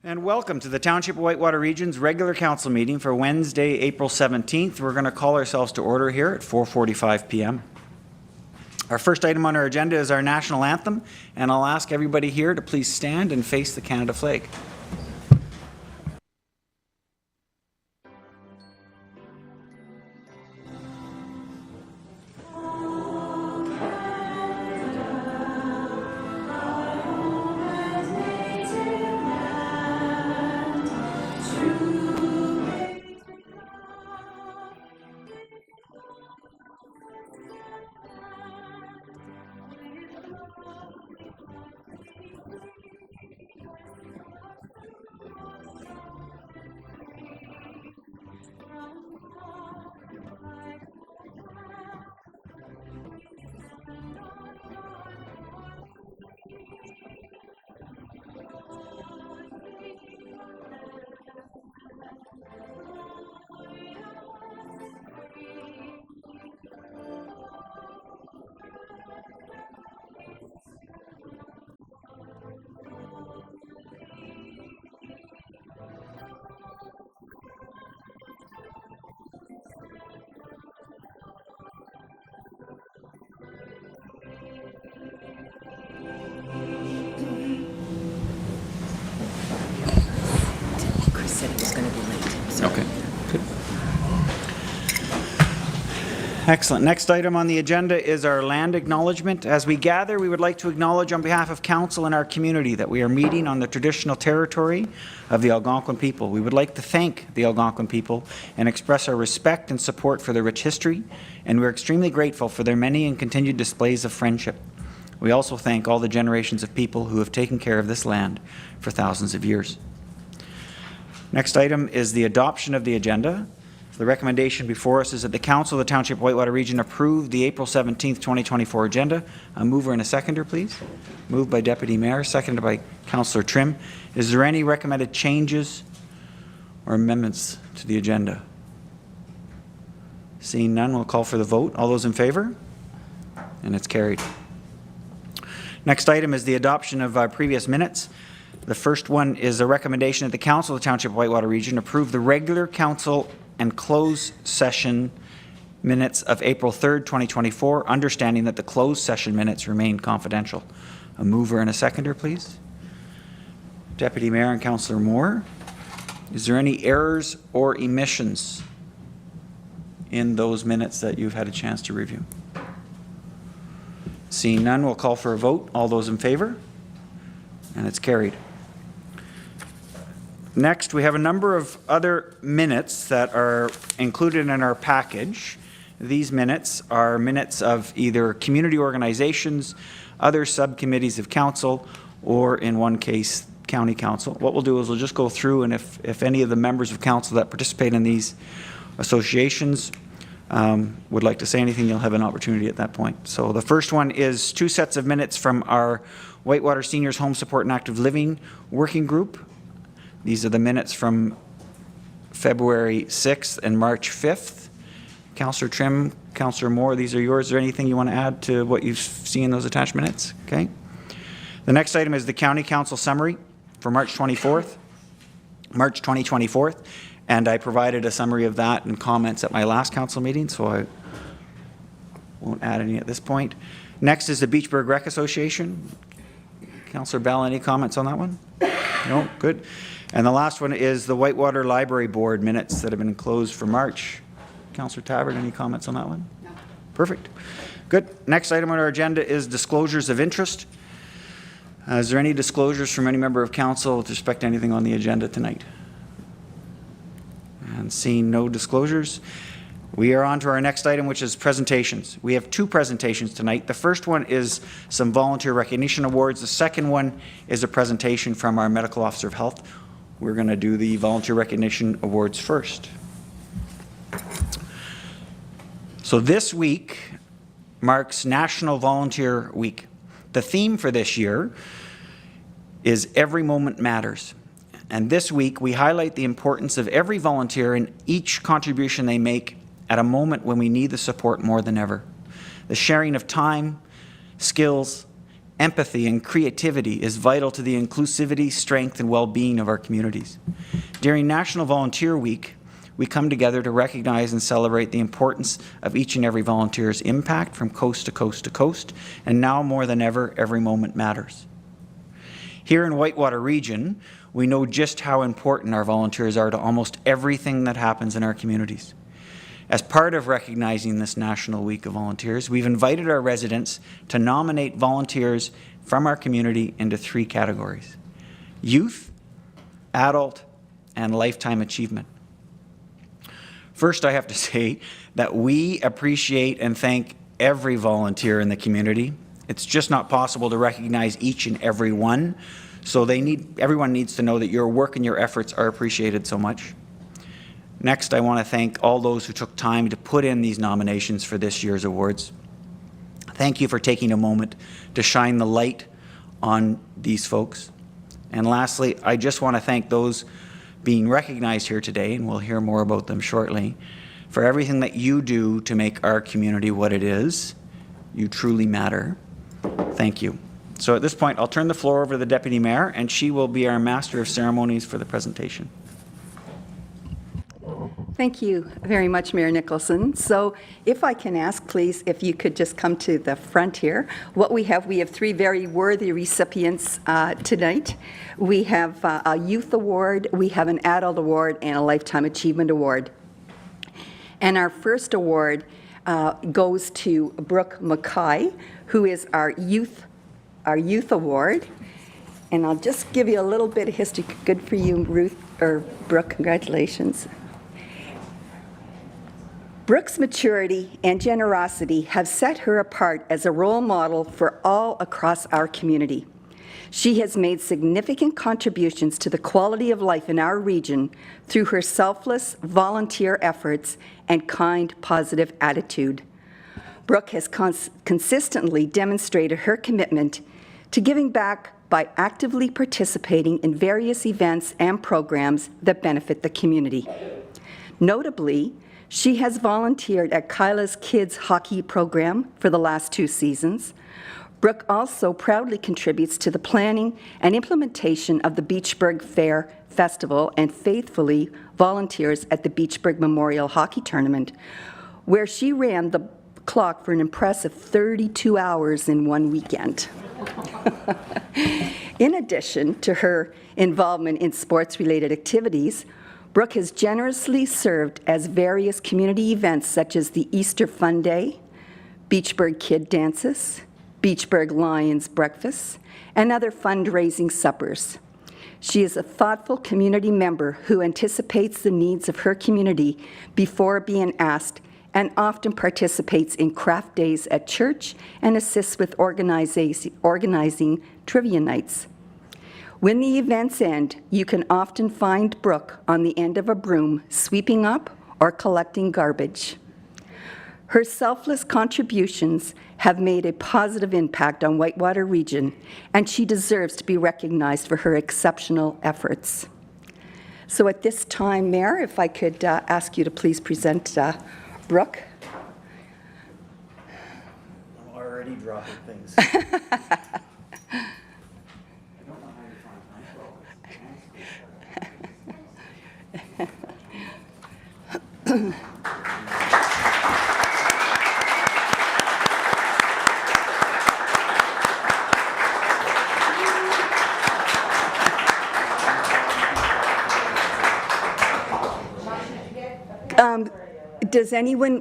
And welcome to the Township of Whitewater Region's regular council meeting for Wednesday, April 17th. We're going to call ourselves to order here at 4:45 p.m. Our first item on our agenda is our national anthem, and I'll ask everybody here to please stand and face the Canada flag. Excellent. Next item on the agenda is our land acknowledgement. As we gather, we would like to acknowledge on behalf of council and our community that we are meeting on the traditional territory of the Algonquin people. We would like to thank the Algonquin people and express our respect and support for their rich history, and we're extremely grateful for their many and continued displays of friendship. We also thank all the generations of people who have taken care of this land for thousands of years. Next item is the adoption of the agenda. The recommendation before us is that the Council of the Township of Whitewater Region approve the April 17th, 2024 agenda. A mover and a seconder, please. Moved by Deputy Mayor, seconded by Councillor Trim. Is there any recommended changes or amendments to the agenda? Seeing none, we'll call for the vote. All those in favor? And it's carried. Next item is the adoption of our previous minutes. The first one is a recommendation that the Council of the Township of Whitewater Region approve the regular council and closed session minutes of April 3rd, 2024, understanding that the closed session minutes remain confidential. A mover and a seconder, please. Deputy Mayor and Councillor Moore. Is there any errors or omissions in those minutes that you've had a chance to review? Seeing none, we'll call for a vote. All those in favor? And it's carried. Next, we have a number of other minutes that are included in our package. These minutes are minutes of either community organizations, other subcommittees of council, or in one case, county council. What we'll do is we'll just go through, and if any of the members of council that participate in these associations would like to say anything, you'll have an opportunity at that point. So the first one is 2 sets of minutes from our Whitewater Seniors Home Support and Active Living Working Group. These are the minutes from February 6th and March 5th. Councillor Trim, Councillor Moore, these are yours. Is there anything you want to add to what you've seen in those attached minutes? Okay. The next item is the County Council summary for March 2024. And I provided a summary of that and comments at my last council meeting, so I won't add any at this point. Next is the Beachburg Rec Association. Councillor Bell, any comments on that one? No? Good. And the last one is the Whitewater Library Board minutes that have been closed for March. Councillor Tavern, any comments on that one? No. Perfect. Good. Next item on our agenda is disclosures of interest. Is there any disclosures from any member of council with respect to anything on the agenda tonight? And seeing no disclosures, we are on to our next item, which is presentations. We have 2 presentations tonight. The first one is some volunteer recognition awards. The second one is a presentation from our medical officer of health. We're going to do the volunteer recognition awards first. So this week marks National Volunteer Week. The theme for this year is Every Moment Matters. And this week we highlight the importance of every volunteer and each contribution they make at a moment when we need the support more than ever. The sharing of time, skills, empathy, and creativity is vital to the inclusivity, strength, and well-being of our communities. During National Volunteer Week, we come together to recognize and celebrate the importance of each and every volunteer's impact from coast to coast to coast, and now more than ever, every moment matters. Here in Whitewater Region, we know just how important our volunteers are to almost everything that happens in our communities. As part of recognizing this National Week of Volunteers, we've invited our residents to nominate volunteers from our community into 3 categories: youth, adult, and lifetime achievement. First, I have to say that we appreciate and thank every volunteer in the community. It's just not possible to recognize each and every one, so everyone needs to know that your work and your efforts are appreciated so much. Next, I want to thank all those who took time to put in these nominations for this year's awards. Thank you for taking a moment to shine the light on these folks. And lastly, I just want to thank those being recognized here today, and we'll hear more about them shortly, for everything that you do to make our community what it is. You truly matter. Thank you. So at this point, I'll turn the floor over to the Deputy Mayor, and she will be our Master of Ceremonies for the presentation. Thank you very much, Mayor Nicholson. So if I can ask, please, if you could just come to the front here. We have 3 very worthy recipients tonight. We have a Youth Award, we have an Adult Award, and a Lifetime Achievement Award. And our first award goes to Brooke Mackay, who is our Youth Award. And I'll just give you a little bit of history. Good for you, Brooke, congratulations. Brooke's maturity and generosity have set her apart as a role model for all across our community. She has made significant contributions to the quality of life in our region through her selfless volunteer efforts and kind, positive attitude. Brooke has consistently demonstrated her commitment to giving back by actively participating in various events and programs that benefit the community. Notably, she has volunteered at Kyla's Kids Hockey program for the last 2 seasons. Brooke also proudly contributes to the planning and implementation of the Beachburg Fair Festival and faithfully volunteers at the Beachburg Memorial Hockey Tournament, where she ran the clock for an impressive 32 hours in one weekend. In addition to her involvement in sports-related activities, Brooke has generously served as various community events such as the Easter Fun Day, Beachburg Kid Dances, Beachburg Lions Breakfasts, and other fundraising suppers. She is a thoughtful community member who anticipates the needs of her community before being asked, and often participates in craft days at church and assists with organizing trivia nights. When the events end, you can often find Brooke on the end of a broom sweeping up or collecting garbage. Her selfless contributions have made a positive impact on Whitewater Region, and she deserves to be recognized for her exceptional efforts. So at this time, Mayor, if I could ask you to please present Brooke. I'm already dropping things.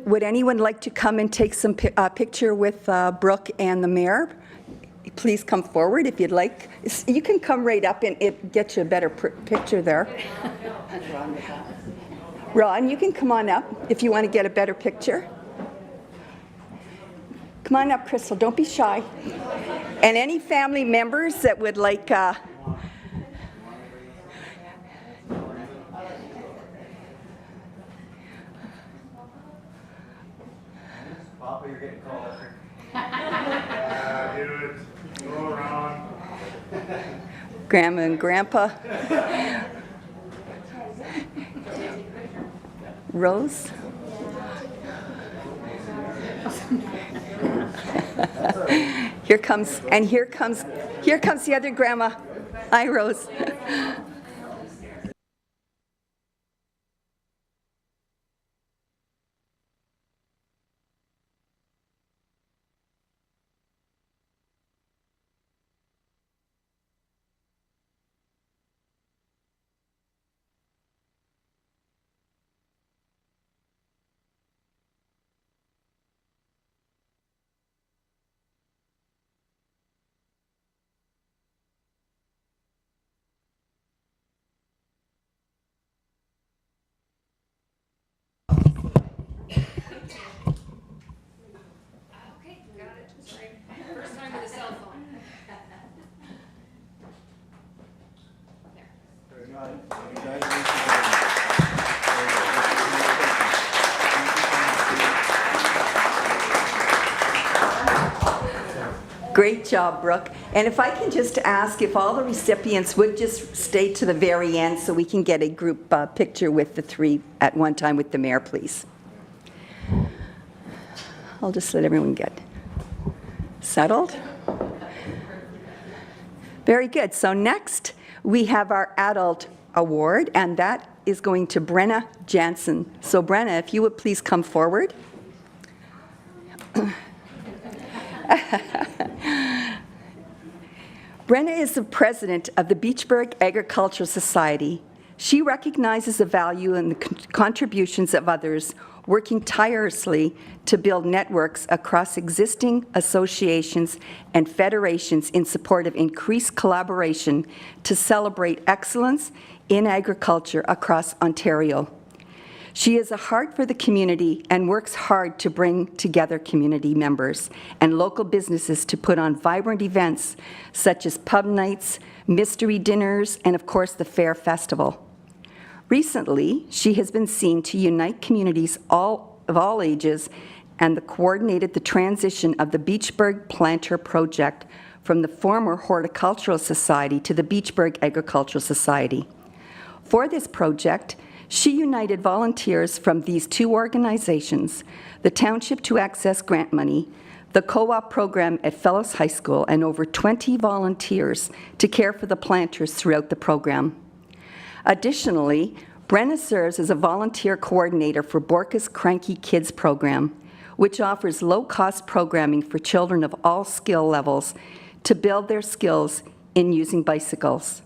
Would anyone like to come and take some picture with Brooke and the mayor? Please come forward if you'd like. You can come right up and get you a better picture there. Ron, you can come on up if you want to get a better picture. Come on up, Crystal. Don't be shy. And any family members that would like Papa, you're getting called up here. Dude, go around. Grandma and Grandpa. Rose. Here comes the other grandma. Hi, Rose. Great job, Brooke. And if I can just ask if all the recipients would just stay to the very end so we can get a group picture with the three at one time with the mayor, please. I'll just let everyone get settled. Very good. So next, we have our adult award, and that is going to Brenna Jansen. So Brenna, if you would please come forward. Brenna is the president of the Beachburg Agricultural Society. She recognizes the value and the contributions of others, working tirelessly to build networks across existing associations and federations in support of increased collaboration to celebrate excellence in agriculture across Ontario. She has a heart for the community and works hard to bring together community members and local businesses to put on vibrant events such as pub nights, mystery dinners, and of course the Fair Festival. Recently, she has been seen to unite communities of all ages and coordinated the transition of the Beachburg Planter Project from the former Horticultural Society to the Beachburg Agricultural Society. For this project, she united volunteers from these two organizations, the township to access grant money, the co-op program at Fellows High School, and over 20 volunteers to care for the planters throughout the program. Additionally, Brenna serves as a volunteer coordinator for Borka's Cranky Kids program, which offers low-cost programming for children of all skill levels to build their skills in using bicycles.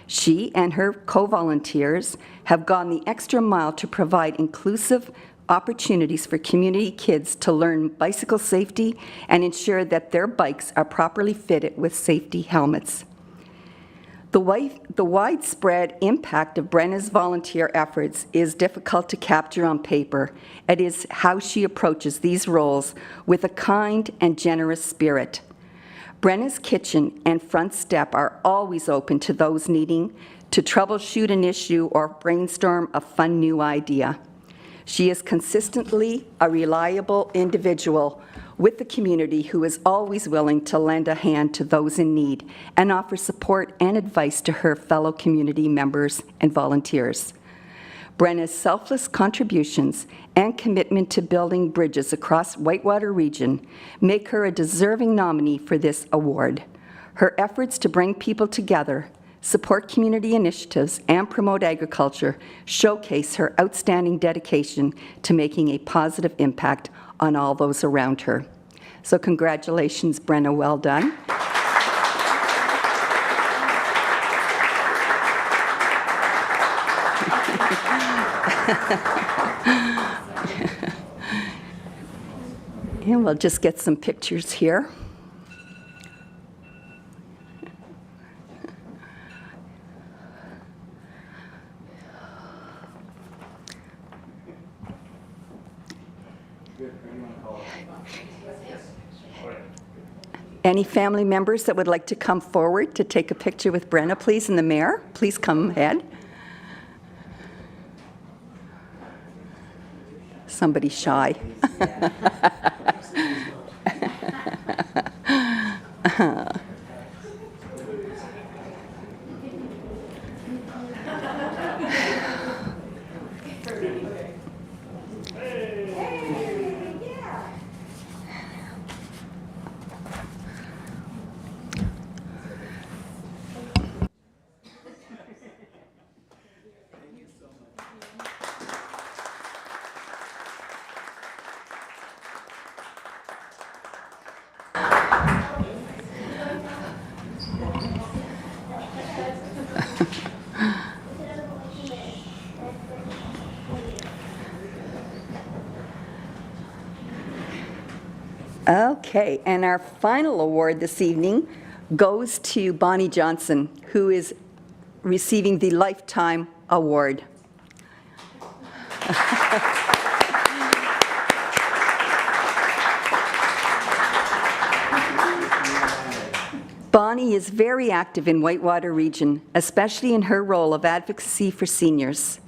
She and her co-volunteers have gone the extra mile to provide inclusive opportunities for community kids to learn bicycle safety and ensure that their bikes are properly fitted with safety helmets. The widespread impact of Brenna's volunteer efforts is difficult to capture on paper. It is how she approaches these roles with a kind and generous spirit. Brenna's kitchen and front step are always open to those needing to troubleshoot an issue or brainstorm a fun new idea. She is consistently a reliable individual with the community who is always willing to lend a hand to those in need and offer support and advice to her fellow community members and volunteers. Brenna's selfless contributions and commitment to building bridges across Whitewater region make her a deserving nominee for this award. Her efforts to bring people together, support community initiatives, and promote agriculture showcase her outstanding dedication to making a positive impact on all those around her. So congratulations, Brenna, well done. And we'll just get some pictures here. Any family members that would like to come forward to take a picture with Brenna, please, and the mayor, please come ahead. Somebody shy. Okay, and our final award this evening goes to Bonny Jansen, who is receiving the Lifetime Award. Bonny is very active in Whitewater Region, especially in her role of advocacy for seniors.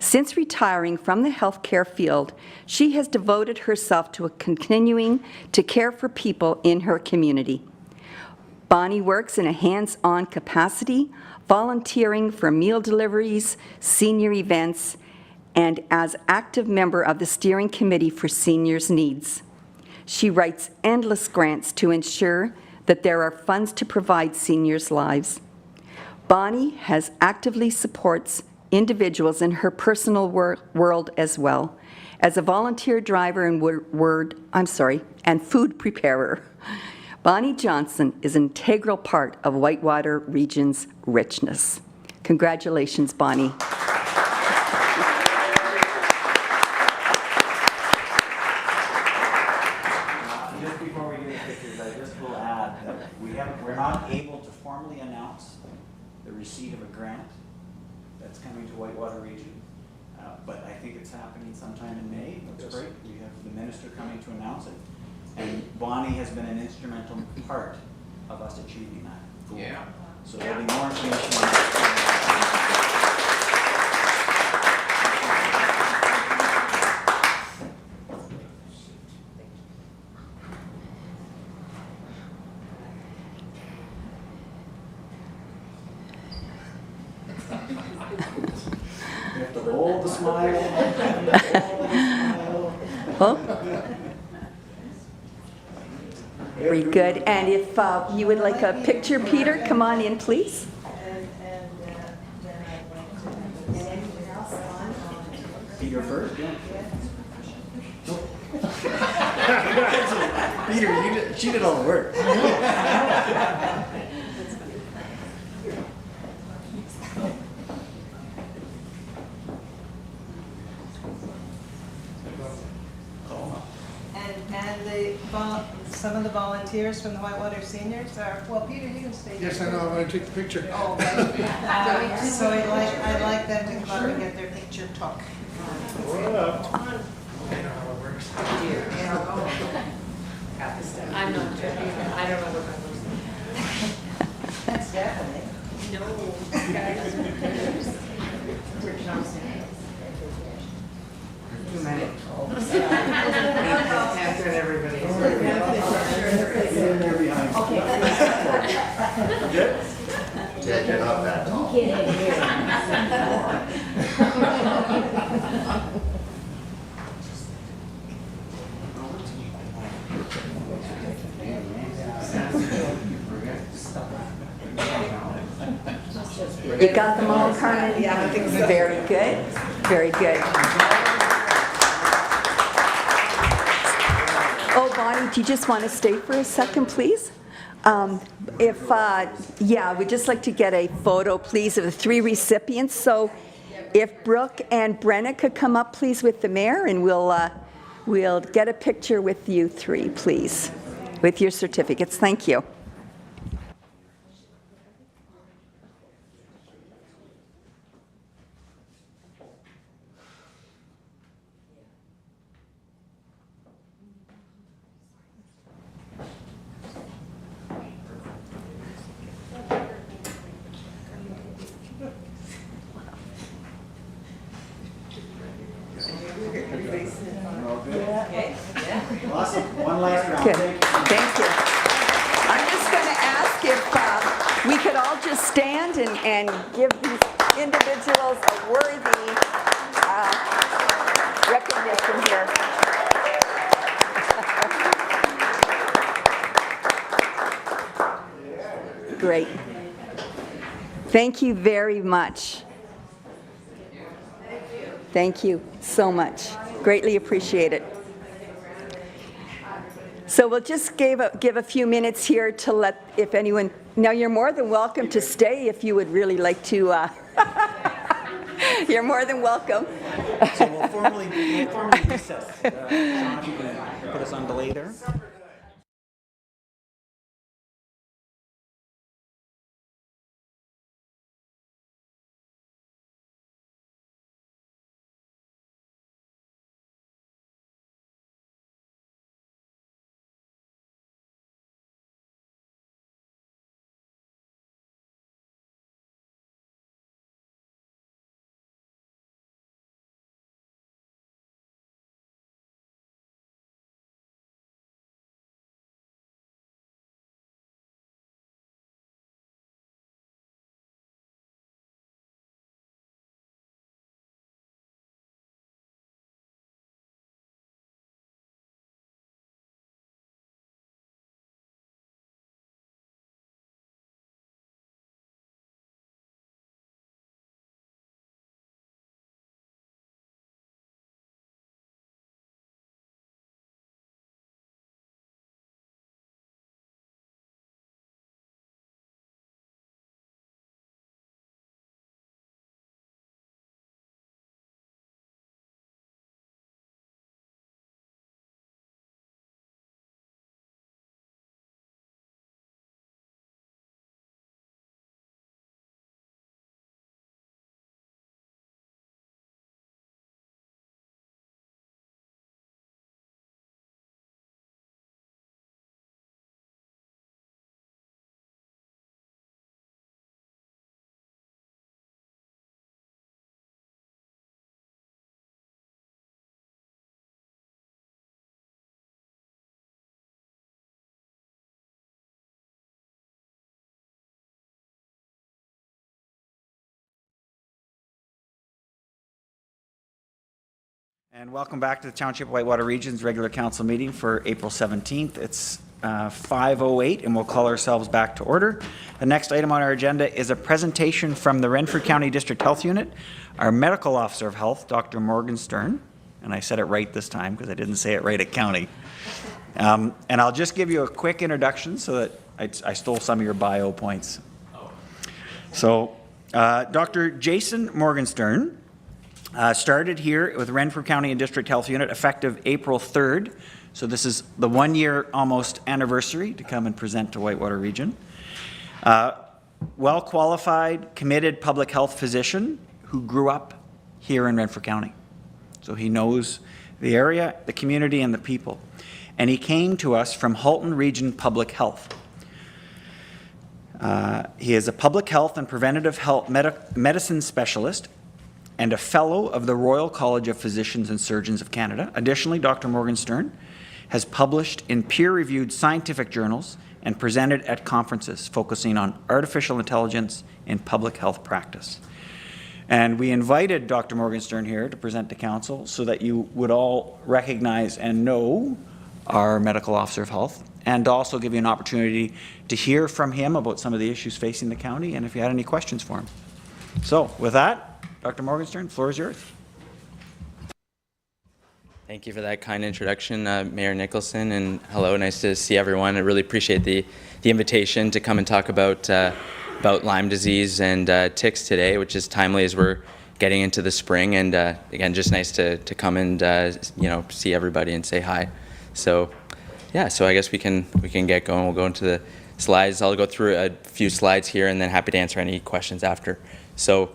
Since retiring from the healthcare field, she has devoted herself to continuing to care for people in her community. Bonny works in a hands-on capacity, volunteering for meal deliveries, senior events, and as active member of the steering committee for seniors' needs. She writes endless grants to ensure that there are funds to provide seniors' lives. Bonny has actively supports individuals in her personal world as well, as a volunteer driver and and food preparer. Bonny Jansen is an integral part of Whitewater Region's richness. Congratulations, Bonny. Just before we do the pictures, I just will add that we're not able to formally announce the receipt of a grant that's coming to Whitewater Region, but I think it's happening sometime in May. That's great. We have the minister coming to announce it, and Bonny has been an instrumental part of us achieving that goal. Yeah. So there'll be more information on that. You have to hold the smile. Oh. Very good. And if you would like a picture, Peter, come on in, please. Peter first, yeah. Peter, she did all the work. Some of the volunteers from the Whitewater Seniors are, well, Peter, you can stay. Yes, I know, I want to take the picture. Oh, right. So I'd like them to come up and get their picture took. I know how it works. I'm not joking. I don't know what That's Stephanie. No, guys. Too many. After everybody. You're not that tall. You got them all, Carmen? Yeah, I think so. Very good. Very good. Oh, Bonny, do you just want to stay for a second, please? We'd just like to get a photo, please, of the three recipients. So if Brooke and Brenna could come up, please, with the mayor, and we'll get a picture with you three, please, with your certificates. Thank you. Awesome. One last round. Good. Thank you. I'm just going to ask if we could all just stand and give these individuals a worthy recognition here. Great. Thank you very much. Thank you so much. Greatly appreciate it. So we'll just give a few minutes here to let, if anyone, now you're more than welcome to stay if you would really like to, you're more than welcome. So we'll formally recess. John, if you can put us on delay there. And welcome back to the Township Whitewater Region's regular council meeting for April 17th. It's 5:08 and we'll call ourselves back to order. The next item on our agenda is a presentation from the Renfrew County District Health Unit. Our Medical Officer of Health, Dr. Morgenstern, and I said it right this time because I didn't say it right at county. And I'll just give you a quick introduction so that I stole some of your bio points. So Dr. Jason Morgenstern started here with Renfrew County and District Health Unit effective April 3rd. So this is the 1 year almost anniversary to come and present to Whitewater Region. Well-qualified, committed public health physician who grew up here in Renfrew County. So he knows the area, the community, and the people. And he came to us from Halton Region Public Health. He is a public health and preventative health medicine specialist and a fellow of the Royal College of Physicians and Surgeons of Canada. Additionally, Dr. Morgenstern has published in peer-reviewed scientific journals and presented at conferences focusing on artificial intelligence in public health practice. And we invited Dr. Morgenstern here to present to council so that you would all recognize and know our Medical Officer of Health, and also give you an opportunity to hear from him about some of the issues facing the county and if you had any questions for him. So with that, Dr. Morgenstern, floor is yours. Thank you for that kind introduction, Mayor Nicholson, and hello, nice to see everyone. I really appreciate the invitation to come and talk about Lyme disease and ticks today, which is timely as we're getting into the spring, and again, just nice to come and see everybody and say hi. So yeah, so I guess we can get going. We'll go into the slides. I'll go through a few slides here and then happy to answer any questions after. So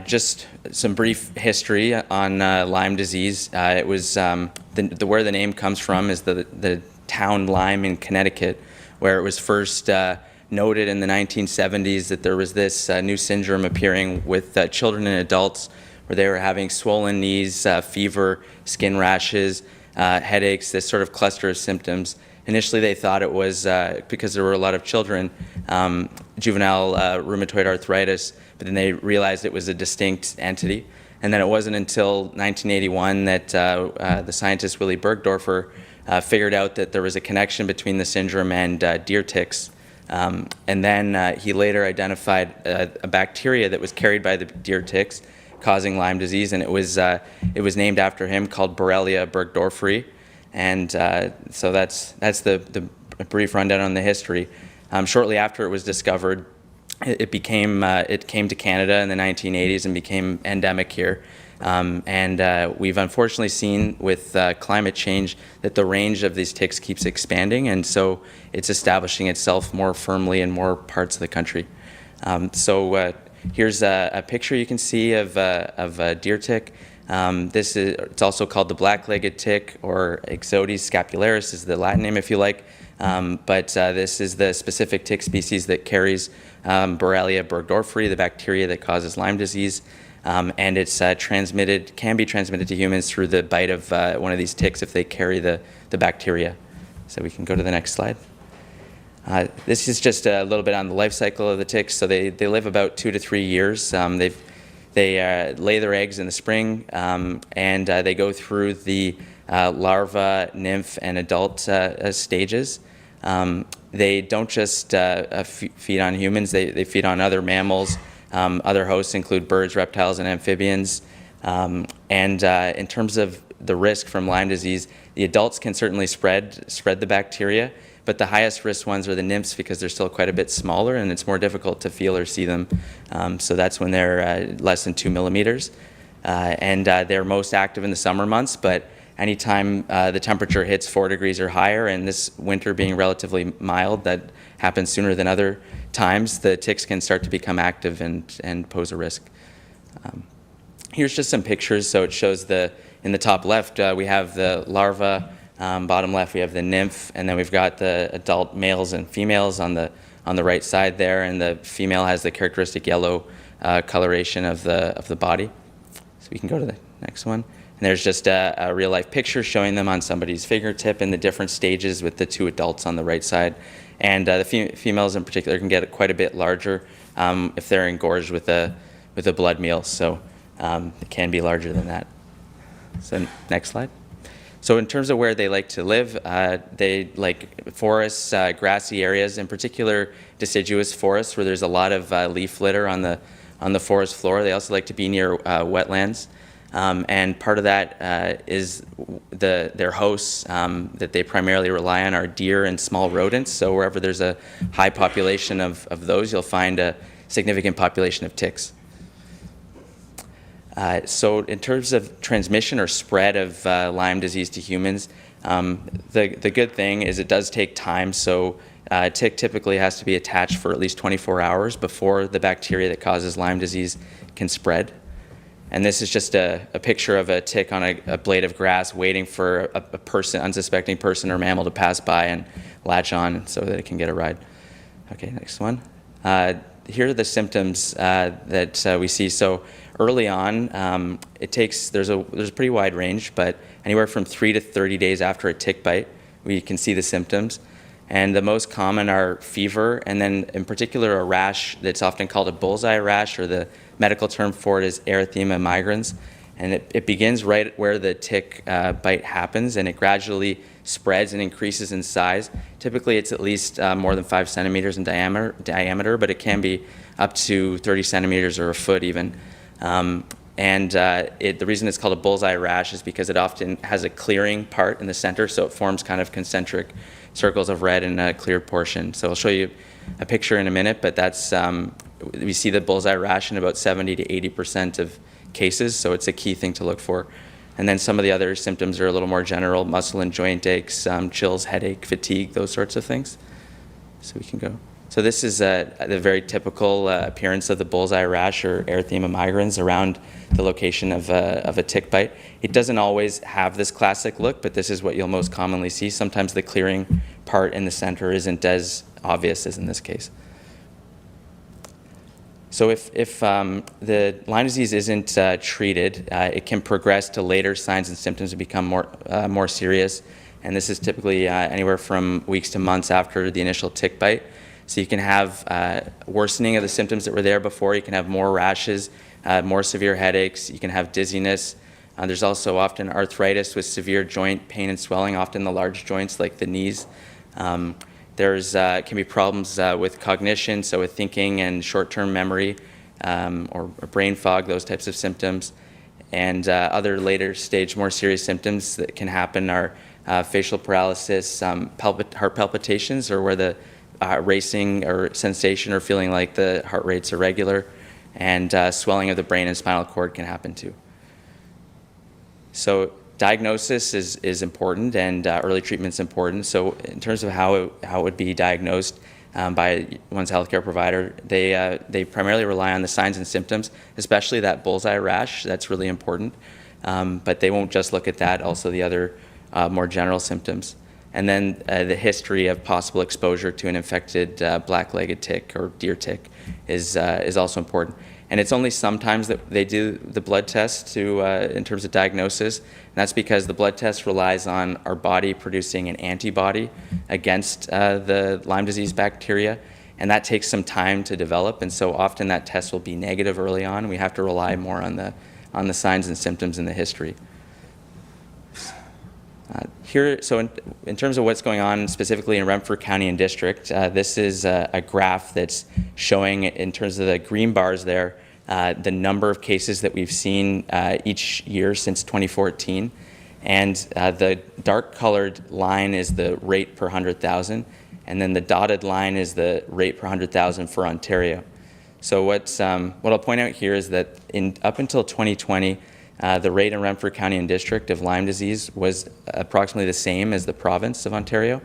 just some brief history on Lyme disease. It was where the name comes from is the town Lyme in Connecticut, where it was first noted in the 1970s that there was this new syndrome appearing with children and adults where they were having swollen knees, fever, skin rashes, headaches, this sort of cluster of symptoms. Initially, they thought it was because there were a lot of children, juvenile rheumatoid arthritis, but then they realized it was a distinct entity. And then it wasn't until 1981 that the scientist Willy Bergdorfer figured out that there was a connection between the syndrome and deer ticks. And then he later identified a bacteria that was carried by the deer ticks causing Lyme disease, and it was named after him, called Borrelia burgdorferi. And so that's the brief rundown on the history. Shortly after it was discovered, it came to Canada in the 1980s and became endemic here. And we've unfortunately seen with climate change that the range of these ticks keeps expanding, and so it's establishing itself more firmly in more parts of the country. Here's a picture you can see of a deer tick. It's also called the black-legged tick, or Ixodes scapularis is the Latin name if you like. But this is the specific tick species that carries Borrelia burgdorferi, the bacteria that causes Lyme disease. And it's can be transmitted to humans through the bite of one of these ticks if they carry the bacteria. So we can go to the next slide. This is just a little bit on the life cycle of the ticks. So they live about 2 to 3 years. They lay their eggs in the spring, and they go through the larva, nymph, and adult stages. They don't just feed on humans, they feed on other mammals. Other hosts include birds, reptiles, and amphibians. And in terms of the risk from Lyme disease, the adults can certainly spread the bacteria, but the highest risk ones are the nymphs because they're still quite a bit smaller and it's more difficult to feel or see them. So that's when they're less than 2 millimeters. And they're most active in the summer months, but anytime the temperature hits 4 degrees or higher, and this winter being relatively mild, that happens sooner than other times, the ticks can start to become active and pose a risk. Here's just some pictures. So it shows in the top left, we have the larva. Bottom left, we have the nymph, and then we've got the adult males and females on the right side there, and the female has the characteristic yellow coloration of the body. So we can go to the next one. And there's just a real life picture showing them on somebody's fingertip in the different stages with the 2 adults on the right side. And the females in particular can get quite a bit larger if they're engorged with a blood meal, so it can be larger than that. So next slide. So in terms of where they like to live, they like forests, grassy areas, in particular deciduous forests where there's a lot of leaf litter on the forest floor. They also like to be near wetlands. And part of that is their hosts that they primarily rely on are deer and small rodents. So wherever there's a high population of those, you'll find a significant population of ticks. So in terms of transmission or spread of Lyme disease to humans, the good thing is it does take time. So a tick typically has to be attached for at least 24 hours before the bacteria that causes Lyme disease can spread. And this is just a picture of a tick on a blade of grass waiting for a person, unsuspecting person or mammal to pass by and latch on so that it can get a ride. Okay, next one. Here are the symptoms that we see. So early on, there's a pretty wide range, but anywhere from 3 to 30 days after a tick bite, we can see the symptoms. And the most common are fever, and then in particular a rash that's often called a bullseye rash, or the medical term for it is erythema migrans. And it begins right where the tick bite happens, and it gradually spreads and increases in size. Typically it's at least more than 5 centimeters in diameter, but it can be up to 30 centimeters or a foot even. The reason it's called a bullseye rash is because it often has a clearing part in the center, so it forms kind of concentric circles of red in a cleared portion. So I'll show you a picture in a minute, but that's we see the bullseye rash in about 70 to 80% of cases, so it's a key thing to look for. And then some of the other symptoms are a little more general: muscle and joint aches, chills, headache, fatigue, those sorts of things. So we can go. So this is the very typical appearance of the bullseye rash or erythema migrans around the location of a tick bite. It doesn't always have this classic look, but this is what you'll most commonly see. Sometimes the clearing part in the center isn't as obvious as in this case. So if the Lyme disease isn't treated, it can progress to later signs and symptoms and become more serious. And this is typically anywhere from weeks to months after the initial tick bite. So you can have worsening of the symptoms that were there before. You can have more rashes, more severe headaches. You can have dizziness. There's also often arthritis with severe joint pain and swelling, often the large joints like the knees. There's can be problems with cognition, so with thinking and short-term memory, or brain fog, those types of symptoms. And other later stage, more serious symptoms that can happen are facial paralysis, heart palpitations, or where the racing or sensation or feeling like the heart rate's irregular, and swelling of the brain and spinal cord can happen too. So diagnosis is important, and early treatment's important. So in terms of how it would be diagnosed by one's healthcare provider, they primarily rely on the signs and symptoms, especially that bullseye rash. That's really important. But they won't just look at that, also the other more general symptoms. And then the history of possible exposure to an infected black-legged tick or deer tick is also important. And it's only sometimes that they do the blood test in terms of diagnosis. And that's because the blood test relies on our body producing an antibody against the Lyme disease bacteria. And that takes some time to develop. And so often that test will be negative early on. We have to rely more on the signs and symptoms in the history. So in terms of what's going on specifically in Renfrew County and District, this is a graph that's showing, in terms of the green bars there, the number of cases that we've seen each year since 2014. And the dark colored line is the rate per 100,000, and then the dotted line is the rate per 100,000 for Ontario. So what I'll point out here is that up until 2020, the rate in Renfrew County and District of Lyme disease was approximately the same as the province of Ontario.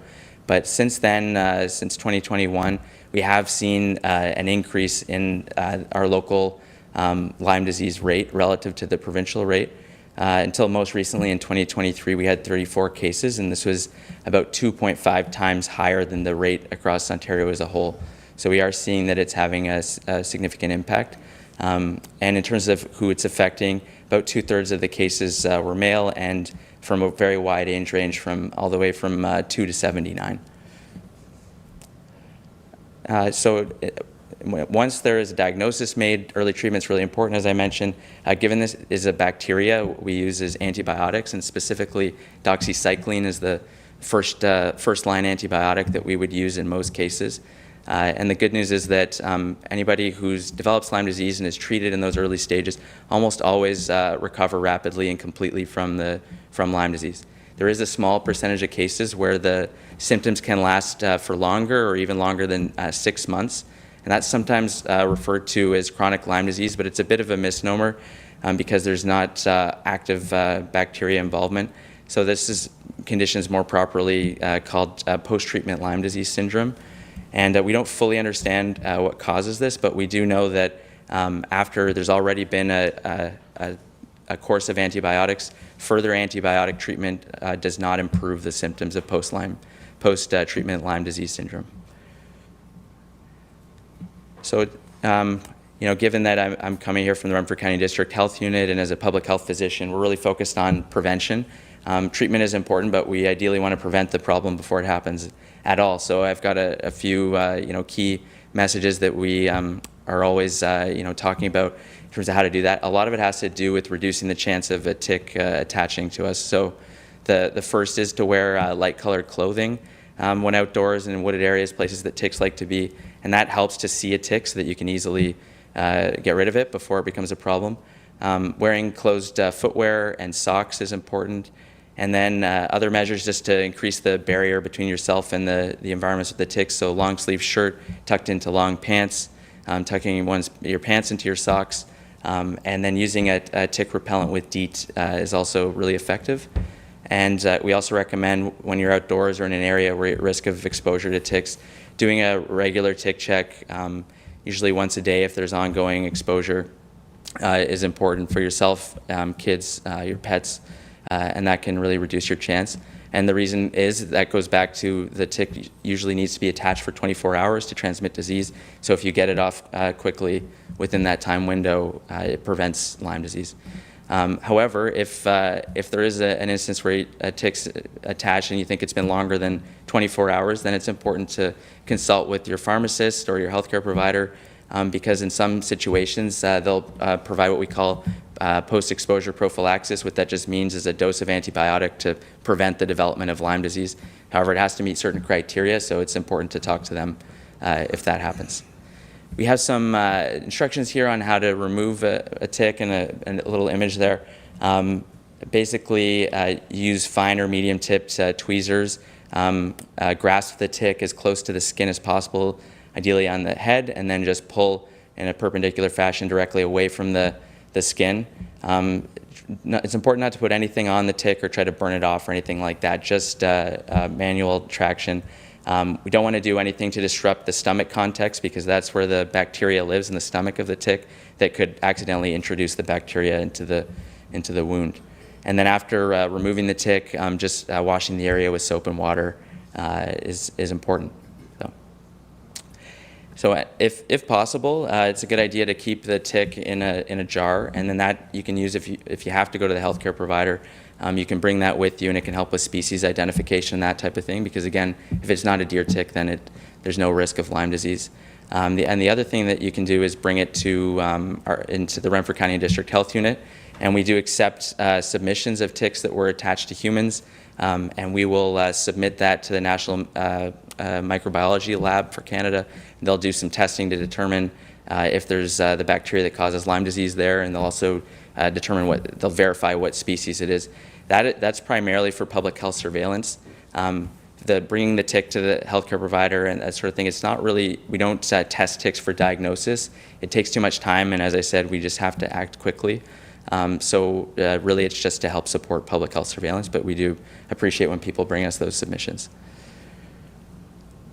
But since then, since 2021, we have seen an increase in our local Lyme disease rate relative to the provincial rate. Until most recently in 2023, we had 34 cases, and this was about 2.5 times higher than the rate across Ontario as a whole. So we are seeing that it's having a significant impact. And in terms of who it's affecting, about 2/3 of the cases were male, and from a very wide age range, from all the way from 2 to 79. So once there is a diagnosis made, early treatment is really important, as I mentioned. Given this is a bacteria, we use as antibiotics, and specifically doxycycline is the first-line antibiotic that we would use in most cases. And the good news is that anybody who's develops Lyme disease and is treated in those early stages almost always recover rapidly and completely from Lyme disease. There is a small percentage of cases where the symptoms can last for longer or even longer than 6 months. And that's sometimes referred to as chronic Lyme disease, but it's a bit of a misnomer because there's not active bacteria involvement. So this condition is more properly called post-treatment Lyme disease syndrome. And we don't fully understand what causes this, but we do know that after there's already been a course of antibiotics, further antibiotic treatment does not improve the symptoms of post-treatment Lyme disease syndrome. So, given that I'm coming here from the Renfrew County District Health Unit and as a public health physician, we're really focused on prevention. Treatment is important, but we ideally want to prevent the problem before it happens at all. So I've got a few, key messages that we are always, talking about in terms of how to do that. A lot of it has to do with reducing the chance of a tick attaching to us. So the first is to wear light-colored clothing when outdoors and in wooded areas, places that ticks like to be, and that helps to see a tick so that you can easily get rid of it before it becomes a problem. Wearing closed footwear and socks is important. And then other measures just to increase the barrier between yourself and the environments with the ticks. So long sleeve shirt tucked into long pants, tucking your pants into your socks, and then using a tick repellent with DEET is also really effective. And we also recommend when you're outdoors or in an area where you're at risk of exposure to ticks, doing a regular tick check, usually once a day if there's ongoing exposure, is important for yourself, kids, your pets, and that can really reduce your chance. And the reason is that goes back to the tick usually needs to be attached for 24 hours to transmit disease. So if you get it off quickly within that time window, it prevents Lyme disease. However, if there is an instance where a tick's attached and you think it's been longer than 24 hours, then it's important to consult with your pharmacist or your healthcare provider because in some situations they'll provide what we call post-exposure prophylaxis. What that just means is a dose of antibiotic to prevent the development of Lyme disease. However, it has to meet certain criteria, so it's important to talk to them if that happens. We have some instructions here on how to remove a tick and a little image there. Basically, use fine or medium-tipped tweezers. Grasp the tick as close to the skin as possible, ideally on the head, and then just pull in a perpendicular fashion directly away from the skin. It's important not to put anything on the tick or try to burn it off or anything like that, just manual traction. We don't want to do anything to disrupt the stomach context because that's where the bacteria lives, in the stomach of the tick, that could accidentally introduce the bacteria into the wound. And then after removing the tick, just washing the area with soap and water is important. So if possible, it's a good idea to keep the tick in a jar, and then that you can use if you have to go to the healthcare provider. You can bring that with you, and it can help with species identification and that type of thing. Because again, if it's not a deer tick, then there's no risk of Lyme disease. And the other thing that you can do is bring it into the Renfrew County District Health Unit, and we do accept submissions of ticks that were attached to humans, and we will submit that to the National Microbiology Lab for Canada. They'll do some testing to determine if there's the bacteria that causes Lyme disease there, and they'll also they'll verify what species it is. That's primarily for public health surveillance. Bringing the tick to the healthcare provider and that sort of thing, it's not really, we don't test ticks for diagnosis. It takes too much time, and as I said, we just have to act quickly. So really it's just to help support public health surveillance, but we do appreciate when people bring us those submissions.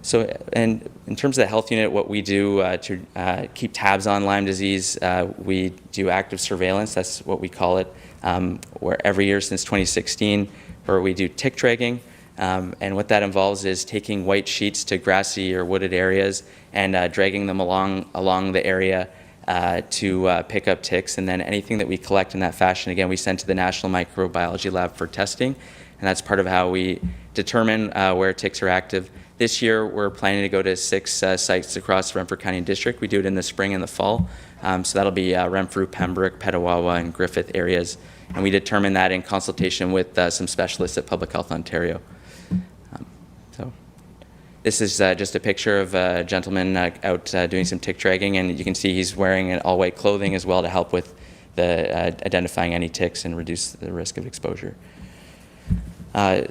So, and in terms of the health unit, what we do to keep tabs on Lyme disease, we do active surveillance. That's what we call it, where every year since 2016, where we do tick dragging. And what that involves is taking white sheets to grassy or wooded areas and dragging them along the area to pick up ticks. And then anything that we collect in that fashion, again, we send to the National Microbiology Lab for testing. And that's part of how we determine where ticks are active. This year, we're planning to go to 6 sites across the Renfrew County District. We do it in the spring and the fall. So that'll be Renfrew, Pembroke, Petawawa, and Griffith areas. And we determine that in consultation with some specialists at Public Health Ontario. So this is just a picture of a gentleman out doing some tick dragging, and you can see he's wearing an all-white clothing as well to help with the identifying any ticks and reduce the risk of exposure.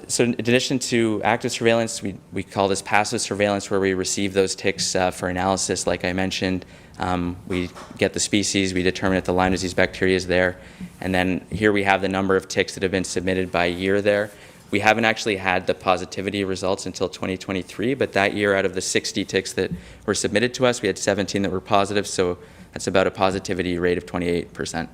So in addition to active surveillance, we call this passive surveillance, where we receive those ticks for analysis, like I mentioned. We get the species, we determine if the Lyme disease bacteria is there, and then here we have the number of ticks that have been submitted by year there. We haven't actually had the positivity results until 2023, but that year, out of the 60 ticks that were submitted to us, we had 17 that were positive, so that's about a positivity rate of 28%.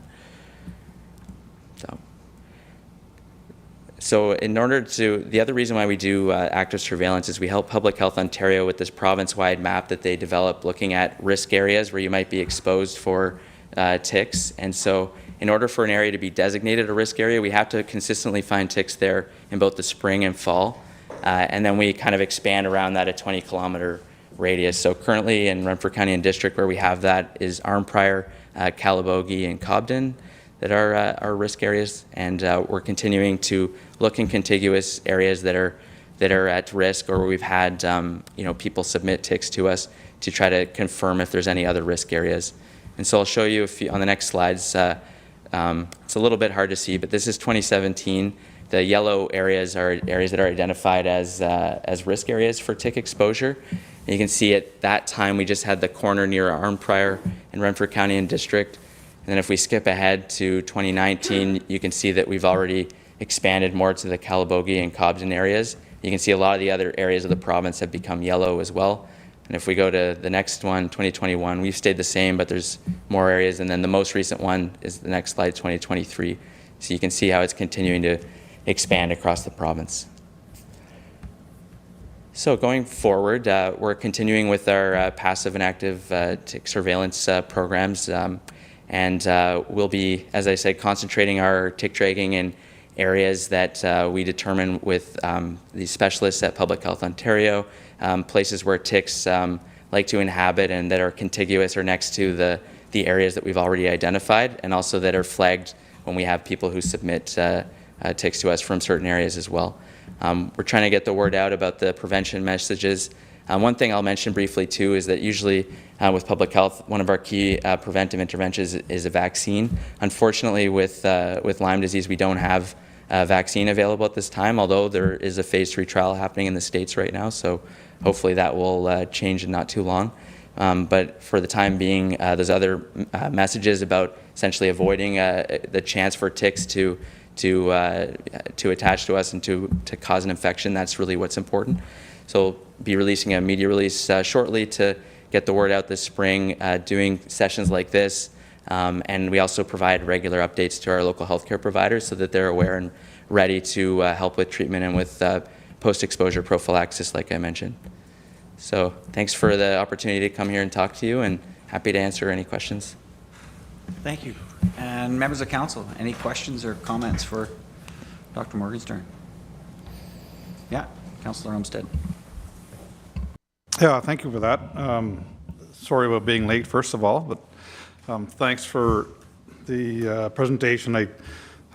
So in order to, the other reason why we do active surveillance is we help Public Health Ontario with this province-wide map that they develop, looking at risk areas where you might be exposed for ticks. And so in order for an area to be designated a risk area, we have to consistently find ticks there in both the spring and fall. And then we kind of expand around that a 20-kilometer radius. So currently in Renfrew County and District, where we have that is Arnprior, Calabogie, and Cobden that are our risk areas, and we're continuing to look in contiguous areas that are at risk, or where we've had people submit ticks to us to try to confirm if there's any other risk areas. And so I'll show you on the next slides. It's a little bit hard to see, but this is 2017. The yellow areas are areas that are identified as risk areas for tick exposure. And you can see at that time we just had the corner near Arnprior in Renfrew County and District. And then if we skip ahead to 2019, you can see that we've already expanded more to the Calabogie and Cobden areas. You can see a lot of the other areas of the province have become yellow as well. And if we go to the next one, 2021, we've stayed the same, but there's more areas. And then the most recent one is the next slide, 2023. So you can see how it's continuing to expand across the province. So going forward, we're continuing with our passive and active tick surveillance programs. And we'll be, as I said, concentrating our tick dragging in areas that we determine with the specialists at Public Health Ontario, places where ticks like to inhabit and that are contiguous or next to the areas that we've already identified, and also that are flagged when we have people who submit ticks to us from certain areas as well. We're trying to get the word out about the prevention messages. One thing I'll mention briefly too is that usually with public health, one of our key preventive interventions is a vaccine. Unfortunately, with Lyme disease, we don't have a vaccine available at this time, although there is a phase 3 trial happening in the States right now, so hopefully that will change in not too long. But for the time being, those other messages about essentially avoiding the chance for ticks to attach to us and to cause an infection, that's really what's important. So we'll be releasing a media release shortly to get the word out this spring, doing sessions like this. And we also provide regular updates to our local healthcare providers so that they're aware and ready to help with treatment and with post-exposure prophylaxis, like I mentioned. So thanks for the opportunity to come here and talk to you, and happy to answer any questions. Thank you. And members of council, any questions or comments for Dr. Morgenstern? Yeah, Councillor Olmsted. Yeah, thank you for that. Sorry about being late, first of all, but thanks for the presentation.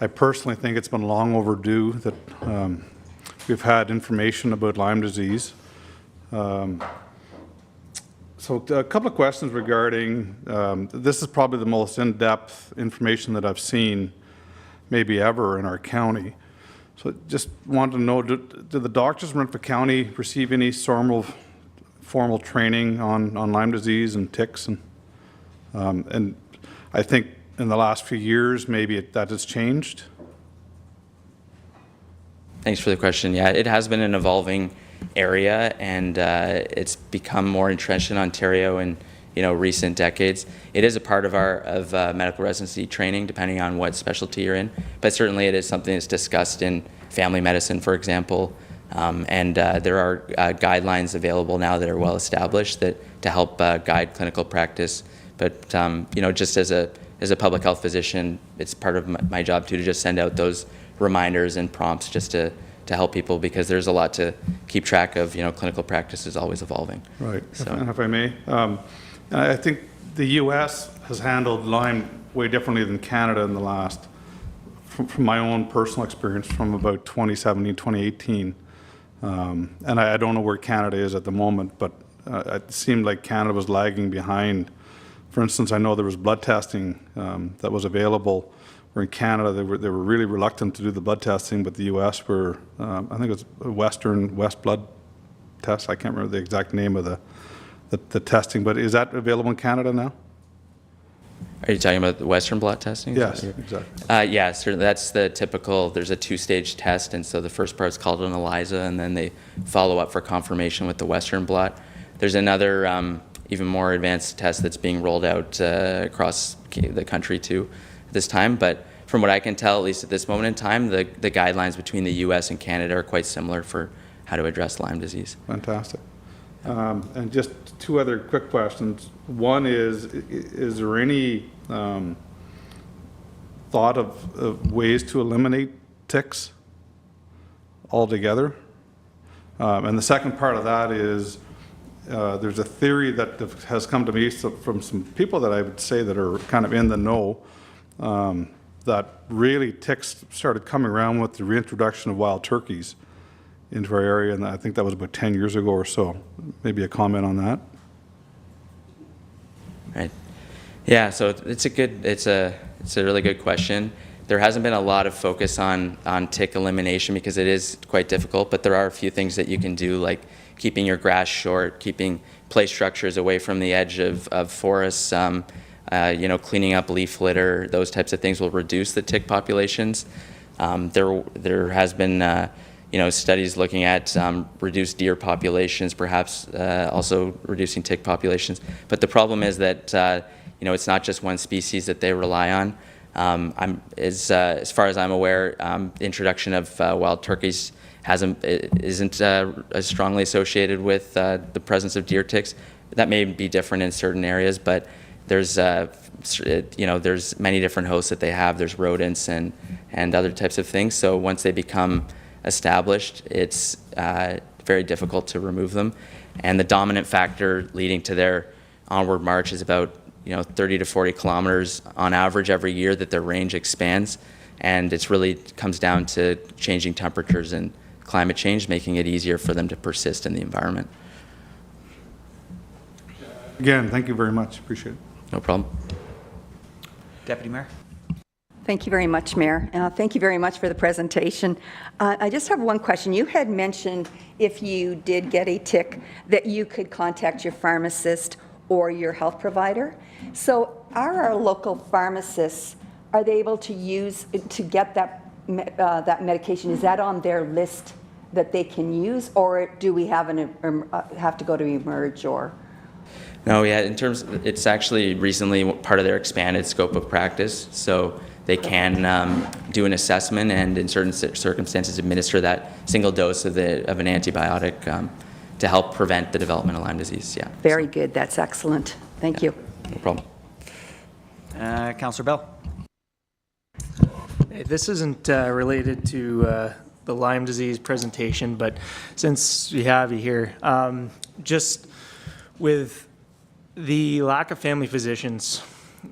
I personally think it's been long overdue that we've had information about Lyme disease. So a couple of questions regarding, this is probably the most in-depth information that I've seen maybe ever in our county. So just wanted to know, do the doctors in Renfrew County receive any formal training on Lyme disease and ticks? And I think in the last few years, maybe that has changed. Thanks for the question. Yeah, it has been an evolving area, and it's become more entrenched in Ontario in recent decades. It is a part of medical residency training, depending on what specialty you're in. But certainly, it is something that's discussed in family medicine, for example. And there are guidelines available now that are well established to help guide clinical practice. But just as a public health physician, it's part of my job too to just send out those reminders and prompts just to to help people, because there's a lot to keep track of. Clinical practice is always evolving. Right. So. And if I may, I think the U.S. has handled Lyme way differently than Canada in the last, from my own personal experience from about 2017, 2018. And I don't know where Canada is at the moment, but it seemed like Canada was lagging behind. For instance, I know there was blood testing that was available, where in Canada they were really reluctant to do the blood testing, but the U.S. were, I think it was West blood test. I can't remember the exact name of the testing, but is that available in Canada now? Are you talking about the Western blot testing? Yes, exactly. Yeah, certainly. That's the typical, there's a two-stage test, and so the first part's called an ELISA, and then they follow up for confirmation with the Western blot. There's another even more advanced test that's being rolled out across the country too this time, but from what I can tell, at least at this moment in time, the guidelines between the U.S. and Canada are quite similar for how to address Lyme disease. Fantastic. And just two other quick questions. One is there any thought of ways to eliminate ticks altogether? And the second part of that is there's a theory that has come to me from some people that I would say that are kind of in the know, that really ticks started coming around with the reintroduction of wild turkeys into our area, and I think that was about 10 years ago or so. Maybe a comment on that? Right. Yeah, so it's a really good question. There hasn't been a lot of focus on tick elimination because it is quite difficult, but there are a few things that you can do, like keeping your grass short, keeping play structures away from the edge of forests, cleaning up leaf litter. Those types of things will reduce the tick populations. There has been studies looking at reduced deer populations, perhaps also reducing tick populations. But the problem is that it's not just one species that they rely on. As far as I'm aware, introduction of wild turkeys isn't as strongly associated with the presence of deer ticks. That may be different in certain areas, but there's there's many different hosts that they have. There's rodents and other types of things. So once they become established, it's very difficult to remove them. And the dominant factor leading to their onward march is about 30 to 40 kilometers on average every year that their range expands. And it's really comes down to changing temperatures and climate change, making it easier for them to persist in the environment. Again, thank you very much. Appreciate it. No problem. Deputy Mayor? Thank you very much, Mayor. Thank you very much for the presentation. I just have one question. You had mentioned if you did get a tick that you could contact your pharmacist or your health provider. So are our local pharmacists, are they able to get that medication? Is that on their list that they can use, or do we have to go to Emerge or? No, yeah, it's actually recently part of their expanded scope of practice. So they can do an assessment and in certain circumstances administer that single dose of an antibiotic to help prevent the development of Lyme disease, yeah. Very good, that's excellent. Thank you. No problem. Councillor Bell? Hey, this isn't related to the Lyme disease presentation, but since we have you here, just with the lack of family physicians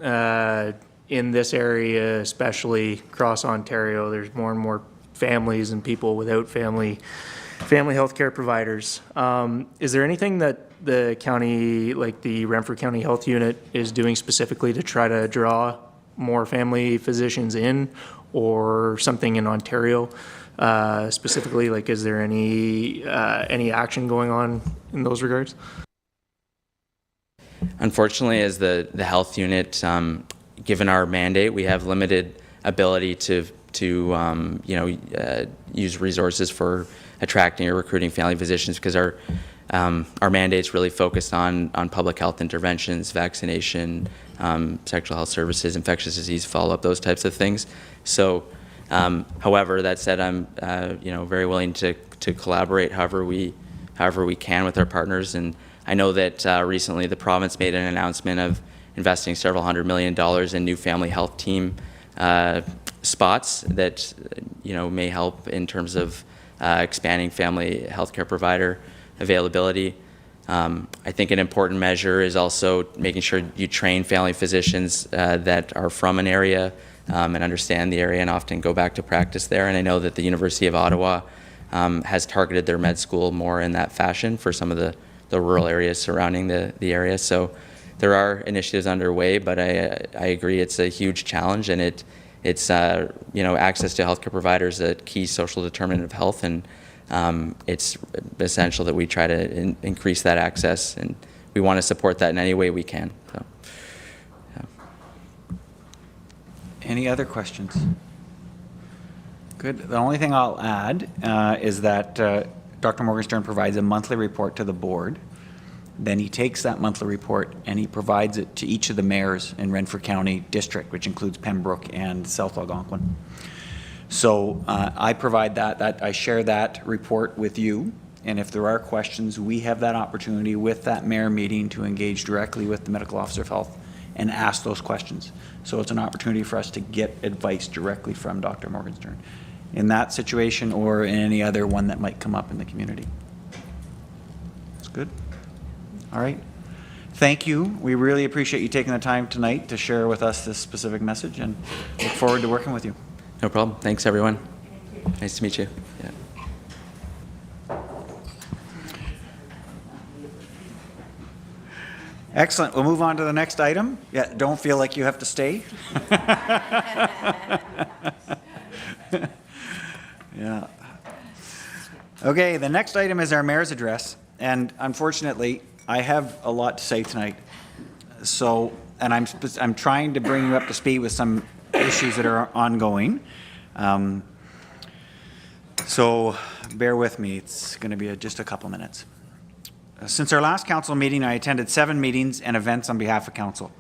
in this area, especially across Ontario, there's more and more families and people without family healthcare providers. Is there anything that the county, like the Renfrew County Health Unit, is doing specifically to try to draw more family physicians in, or something in Ontario specifically? Like, is there any action going on in those regards? Unfortunately, as the health unit, given our mandate, we have limited ability to use resources for attracting or recruiting family physicians, because our mandate's really focused on public health interventions, vaccination, sexual health services, infectious disease follow-up, those types of things. So, however, that said, I'm very willing to collaborate however we can with our partners. And I know that recently the province made an announcement of investing several $100 million in new family health team spots that may help in terms of expanding family healthcare provider availability. I think an important measure is also making sure you train family physicians that are from an area and understand the area and often go back to practice there. And I know that the University of Ottawa has targeted their med school more in that fashion for some of the rural areas surrounding the area. So there are initiatives underway, but I agree it's a huge challenge, and it's access to healthcare providers is a key social determinant of health, and it's essential that we try to increase that access, and we want to support that in any way we can. So, yeah. Any other questions? Good. The only thing I'll add is that Dr. Morgenstern provides a monthly report to the board. Then he takes that monthly report and he provides it to each of the mayors in Renfrew County District, which includes Pembroke and South Algonquin. So I provide that, I share that report with you, and if there are questions, we have that opportunity with that mayor meeting to engage directly with the medical officer of health and ask those questions. So it's an opportunity for us to get advice directly from Dr. Morgenstern in that situation or in any other one that might come up in the community. That's good. All right. Thank you. We really appreciate you taking the time tonight to share with us this specific message, and look forward to working with you. No problem. Thanks, everyone. Nice to meet you. Yeah. Excellent. We'll move on to the next item. Yeah, don't feel like you have to stay. Yeah. Okay, the next item is our mayor's address, and unfortunately, I have a lot to say tonight. So, and I'm trying to bring you up to speed with some issues that are ongoing. So bear with me. It's going to be just a couple minutes. Since our last council meeting, I attended 7 meetings and events on behalf of council.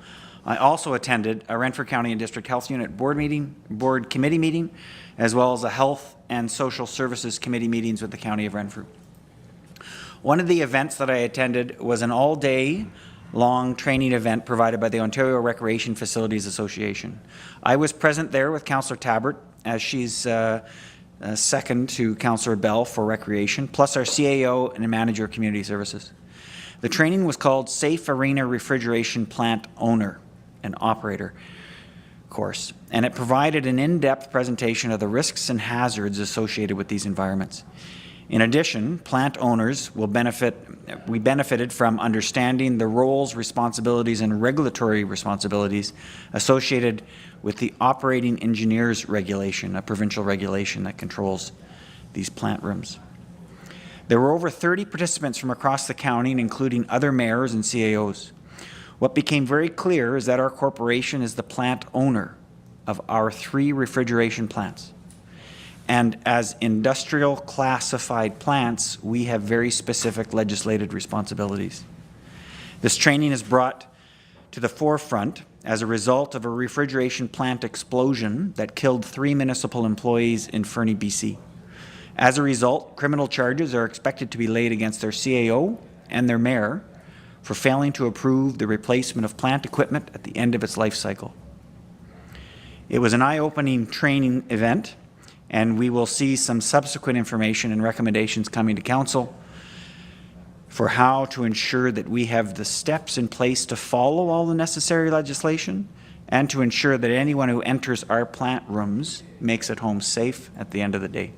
I also attended a Renfrew County and District Health Unit board committee meeting, as well as a Health and Social Services Committee meetings with the County of Renfrew. One of the events that I attended was an all-day long training event provided by the Ontario Recreation Facilities Association. I was present there with Councillor Tabbert, as she's second to Councillor Bell for recreation, plus our CAO and manager of community services. The training was called Safe Arena Refrigeration Plant Owner and Operator course, and it provided an in-depth presentation of the risks and hazards associated with these environments. In addition, plant owners will benefited from understanding the roles, responsibilities, and regulatory responsibilities associated with the operating engineers regulation, a provincial regulation that controls these plant rooms. There were over 30 participants from across the county, including other mayors and CAOs. What became very clear is that our corporation is the plant owner of our 3 refrigeration plants. And as industrial classified plants, we have very specific legislated responsibilities. This training is brought to the forefront as a result of a refrigeration plant explosion that killed 3 municipal employees in Fernie, BC. As a result, criminal charges are expected to be laid against their CAO and their mayor for failing to approve the replacement of plant equipment at the end of its life cycle. It was an eye-opening training event, and we will see some subsequent information and recommendations coming to council for how to ensure that we have the steps in place to follow all the necessary legislation and to ensure that anyone who enters our plant rooms makes it home safe at the end of the day.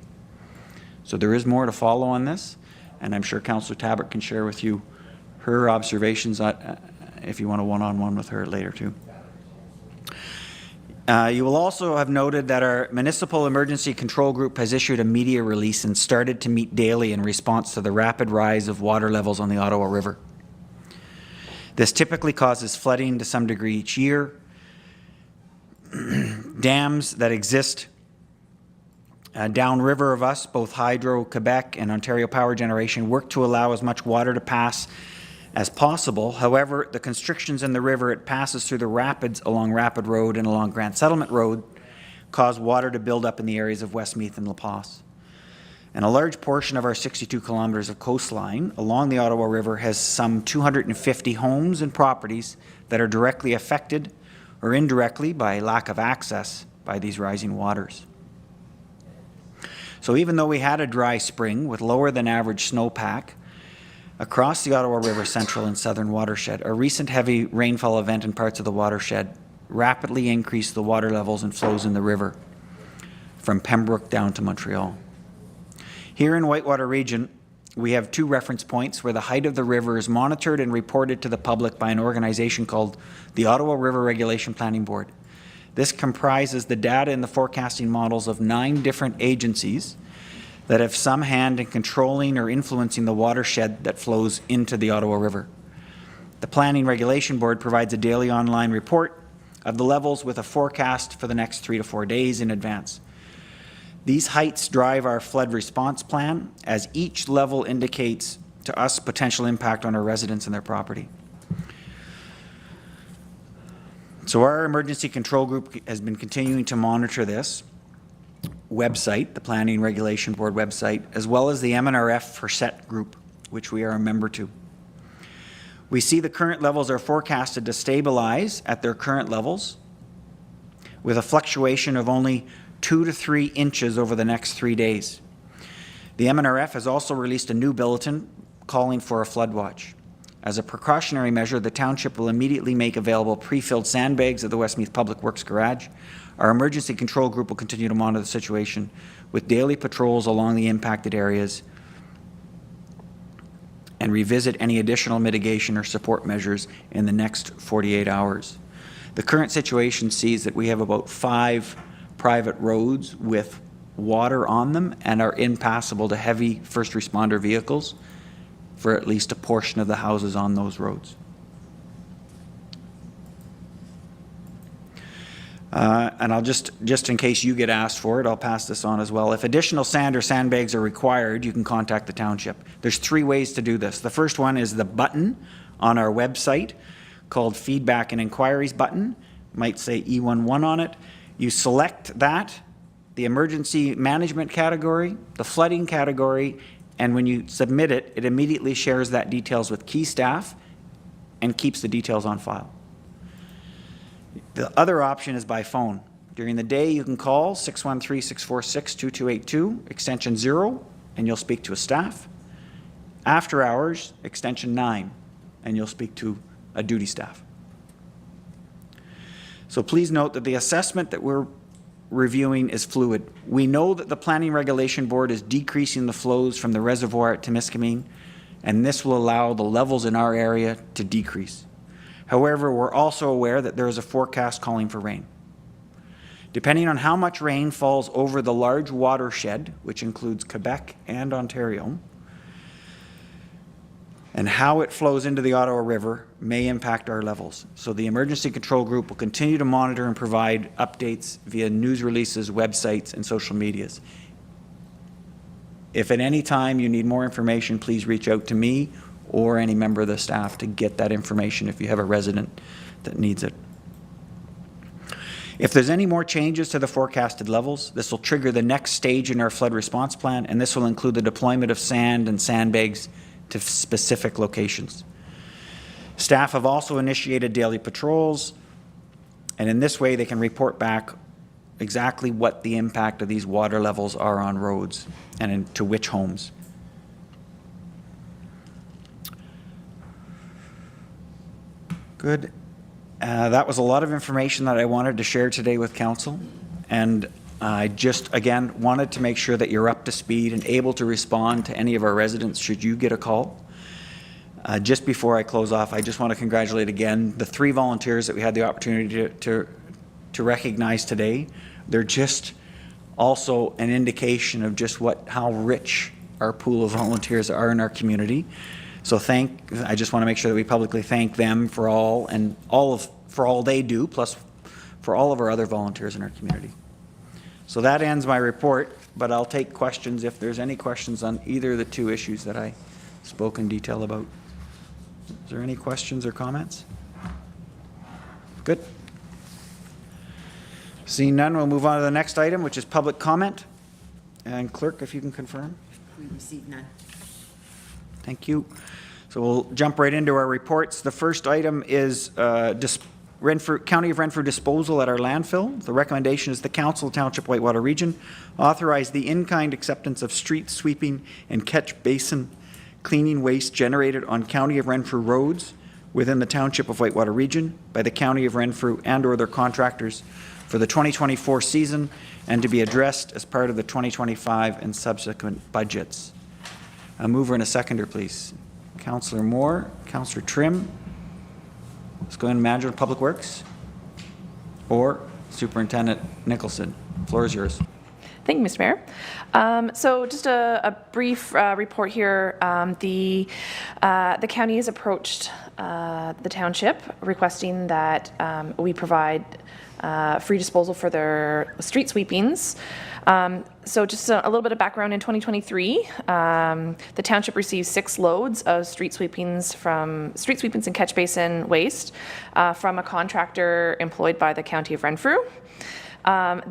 So there is more to follow on this, and I'm sure Councillor Tabbert can share with you her observations if you want a one-on-one with her later too. You will also have noted that our Municipal Emergency Control Group has issued a media release and started to meet daily in response to the rapid rise of water levels on the Ottawa River. This typically causes flooding to some degree each year. Dams that exist downriver of us, both Hydro-Quebec and Ontario Power Generation, work to allow as much water to pass as possible. However, the constrictions in the river it passes through the rapids along Rapid Road and along Grant Settlement Road cause water to build up in the areas of Westmeath and La Paz. And a large portion of our 62 kilometers of coastline along the Ottawa River has some 250 homes and properties that are directly affected or indirectly by lack of access by these rising waters. So even though we had a dry spring with lower than average snowpack across the Ottawa River central and southern watershed, a recent heavy rainfall event in parts of the watershed rapidly increased the water levels and flows in the river from Pembroke down to Montreal. Here in Whitewater region, we have 2 reference points where the height of the river is monitored and reported to the public by an organization called the Ottawa River Regulation Planning Board. This comprises the data and the forecasting models of 9 different agencies that have some hand in controlling or influencing the watershed that flows into the Ottawa River. The Planning Regulation Board provides a daily online report of the levels with a forecast for the next 3 to 4 days in advance. These heights drive our flood response plan, as each level indicates to us potential impact on our residents and their property. So our emergency control group has been continuing to monitor this website, the Planning Regulation Board website, as well as the MNRF for SET group, which we are a member to. We see the current levels are forecasted to stabilize at their current levels with a fluctuation of only 2 to 3 inches over the next 3 days. The MNRF has also released a new bulletin calling for a flood watch. As a precautionary measure, the township will immediately make available pre-filled sandbags at the Westmeath Public Works Garage. Our emergency control group will continue to monitor the situation with daily patrols along the impacted areas and revisit any additional mitigation or support measures in the next 48 hours. The current situation sees that we have about 5 private roads with water on them and are impassable to heavy first responder vehicles for at least a portion of the houses on those roads. And I'll just in case you get asked for it, I'll pass this on as well. If additional sand or sandbags are required, you can contact the township. There's 3 ways to do this. The first one is the button on our website called Feedback and Inquiries button. Might say E11 on it. You select that, the emergency management category, the flooding category, and when you submit it, it immediately shares that details with key staff and keeps the details on file. The other option is by phone. During the day, you can call 613-646-2282, extension 0, and you'll speak to a staff. After hours, extension 9, and you'll speak to a duty staff. So please note that the assessment that we're reviewing is fluid. We know that the Planning Regulation Board is decreasing the flows from the reservoir at Temiskaming, and this will allow the levels in our area to decrease. However, we're also aware that there is a forecast calling for rain. Depending on how much rain falls over the large watershed, which includes Quebec and Ontario, and how it flows into the Ottawa River may impact our levels. So the Emergency Control Group will continue to monitor and provide updates via news releases, websites, and social medias. If at any time you need more information, please reach out to me or any member of the staff to get that information if you have a resident that needs it. If there's any more changes to the forecasted levels, this will trigger the next stage in our flood response plan, and this will include the deployment of sand and sandbags to specific locations. Staff have also initiated daily patrols, and in this way they can report back exactly what the impact of these water levels are on roads and to which homes. Good. That was a lot of information that I wanted to share today with council, and I just, again, wanted to make sure that you're up to speed and able to respond to any of our residents should you get a call. Just before I close off, I just want to congratulate again the 3 volunteers that we had the opportunity to recognize today. They're just also an indication of just how rich our pool of volunteers are in our community. So I just want to make sure that we publicly thank them for all they do, plus for all of our other volunteers in our community. So that ends my report, but I'll take questions if there's any questions on either of the 2 issues that I spoke in detail about. Is there any questions or comments? Good. Seeing none, we'll move on to the next item, which is public comment. And clerk, if you can confirm. We received none. Thank you. So we'll jump right into our reports. The first item is County of Renfrew disposal at our landfill. The recommendation is the Council, Township, Whitewater Region, authorize the in-kind acceptance of street sweeping and catch basin cleaning waste generated on County of Renfrew roads within the Township of Whitewater Region by the County of Renfrew and/or their contractors for the 2024 season and to be addressed as part of the 2025 and subsequent budgets. A mover and a seconder, please. Councillor Moore, Councillor Trim. Let's go in, Manager of Public Works, or Superintendent Nicholson. The floor is yours. Thank you, Mr. Mayor. So just a brief report here. The county has approached the township requesting that we provide free disposal for their street sweepings. So just a little bit of background. In 2023, the township received 6 loads of street sweepings and catch basin waste from a contractor employed by the County of Renfrew.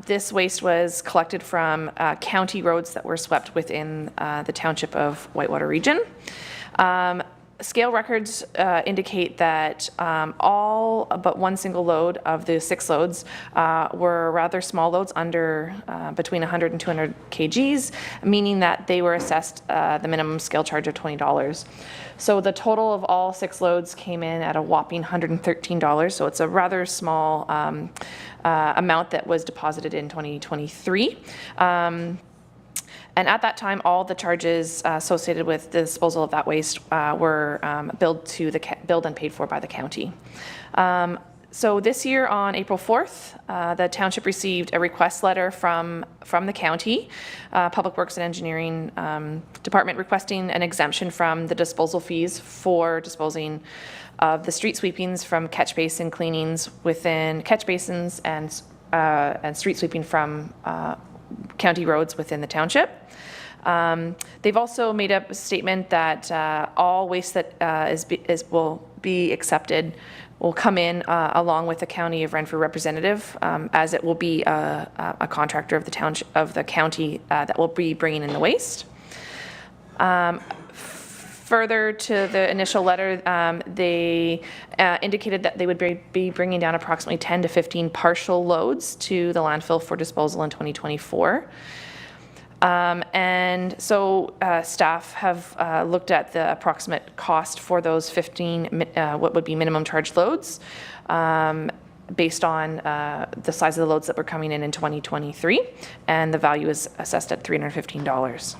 This waste was collected from county roads that were swept within the Township of Whitewater Region. Scale records indicate that all but one single load of the 6 loads were rather small loads, under between 100 and 200 kgs, meaning that they were assessed the minimum scale charge of $20. So the total of all 6 loads came in at a whopping $113. So it's a rather small amount that was deposited in 2023. And at that time, all the charges associated with the disposal of that waste were billed and paid for by the county. So this year on April 4th, the township received a request letter from the county, Public Works and Engineering Department, requesting an exemption from the disposal fees for disposing of the street sweepings from catch basin cleanings within catch basins and street sweeping from county roads within the township. They've also made up a statement that all waste that will be accepted will come in along with the County of Renfrew representative, as it will be a contractor of the township of the county that will be bringing in the waste. Further to the initial letter, they indicated that they would be bringing down approximately 10 to 15 partial loads to the landfill for disposal in 2024. And so staff have looked at the approximate cost for those 15 what would be minimum charge loads based on the size of the loads that were coming in 2023, and the value is assessed at $315.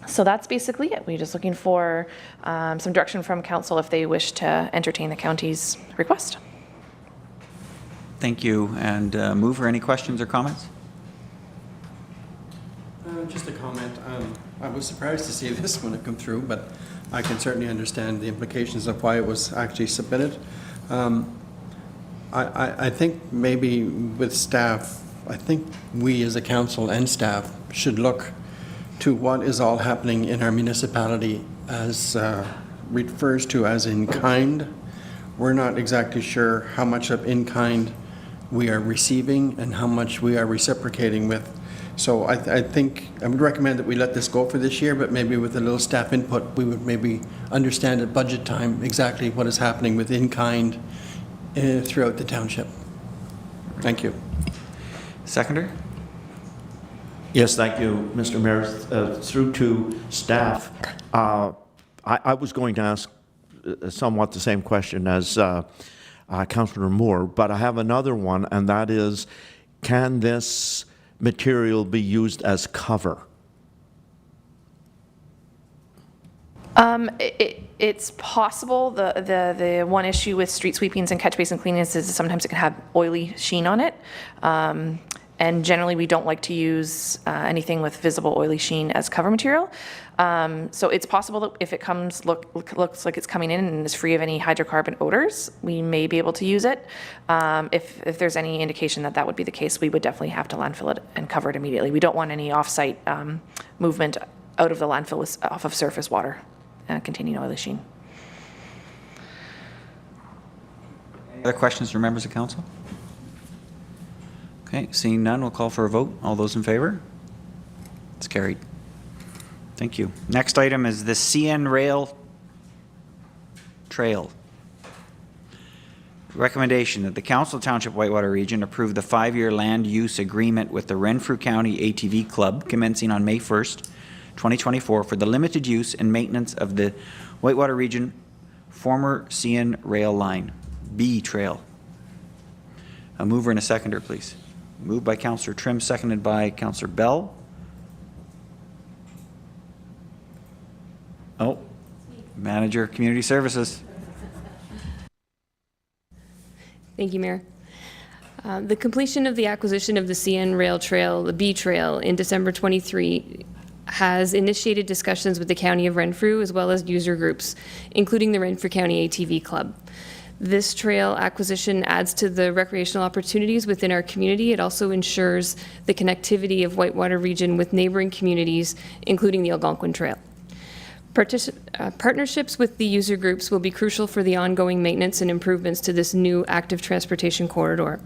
So that's basically it. We're just looking for some direction from council if they wish to entertain the county's request. Thank you. And mover, any questions or comments? Just a comment. I was surprised to see this one come through, but I can certainly understand the implications of why it was actually submitted. I think maybe with staff, I think we as a council and staff should look to what is all happening in our municipality as refers to as in kind. We're not exactly sure how much of in kind we are receiving and how much we are reciprocating with. So I think I would recommend that we let this go for this year, but maybe with a little staff input, we would maybe understand at budget time exactly what is happening with in kind throughout the township. Thank you. Seconder? Yes, thank you, Mr. Mayor. Through to staff, I was going to ask somewhat the same question as Councillor Moore, but I have another one, and that is, can this material be used as cover? It's possible. The one issue with street sweepings and catch basin cleanings is sometimes it can have oily sheen on it. And generally we don't like to use anything with visible oily sheen as cover material. So it's possible that if it looks like it's coming in and is free of any hydrocarbon odors, we may be able to use it. If there's any indication that that would be the case, we would definitely have to landfill it and cover it immediately. We don't want any off-site movement out of the landfill off of surface water containing oily sheen. Any other questions from members of council? Okay, seeing none, we'll call for a vote. All those in favor? It's carried. Thank you. Next item is the CN Rail Trail. Recommendation that the Council Township Whitewater Region approve the 5-year land use agreement with the Renfrew County ATV Club commencing on May 1st, 2024 for the limited use and maintenance of the Whitewater Region former CN rail line, B Trail. A mover and a seconder, please. Moved by Councillor Trim, seconded by Councillor Bell. Oh, Manager, Community Services. Thank you, Mayor. The completion of the acquisition of the CN Rail Trail, the B Trail, in December 23 has initiated discussions with the County of Renfrew as well as user groups, including the Renfrew County ATV Club. This trail acquisition adds to the recreational opportunities within our community. It also ensures the connectivity of Whitewater Region with neighboring communities, including the Algonquin Trail. Partnerships with the user groups will be crucial for the ongoing maintenance and improvements to this new active transportation corridor.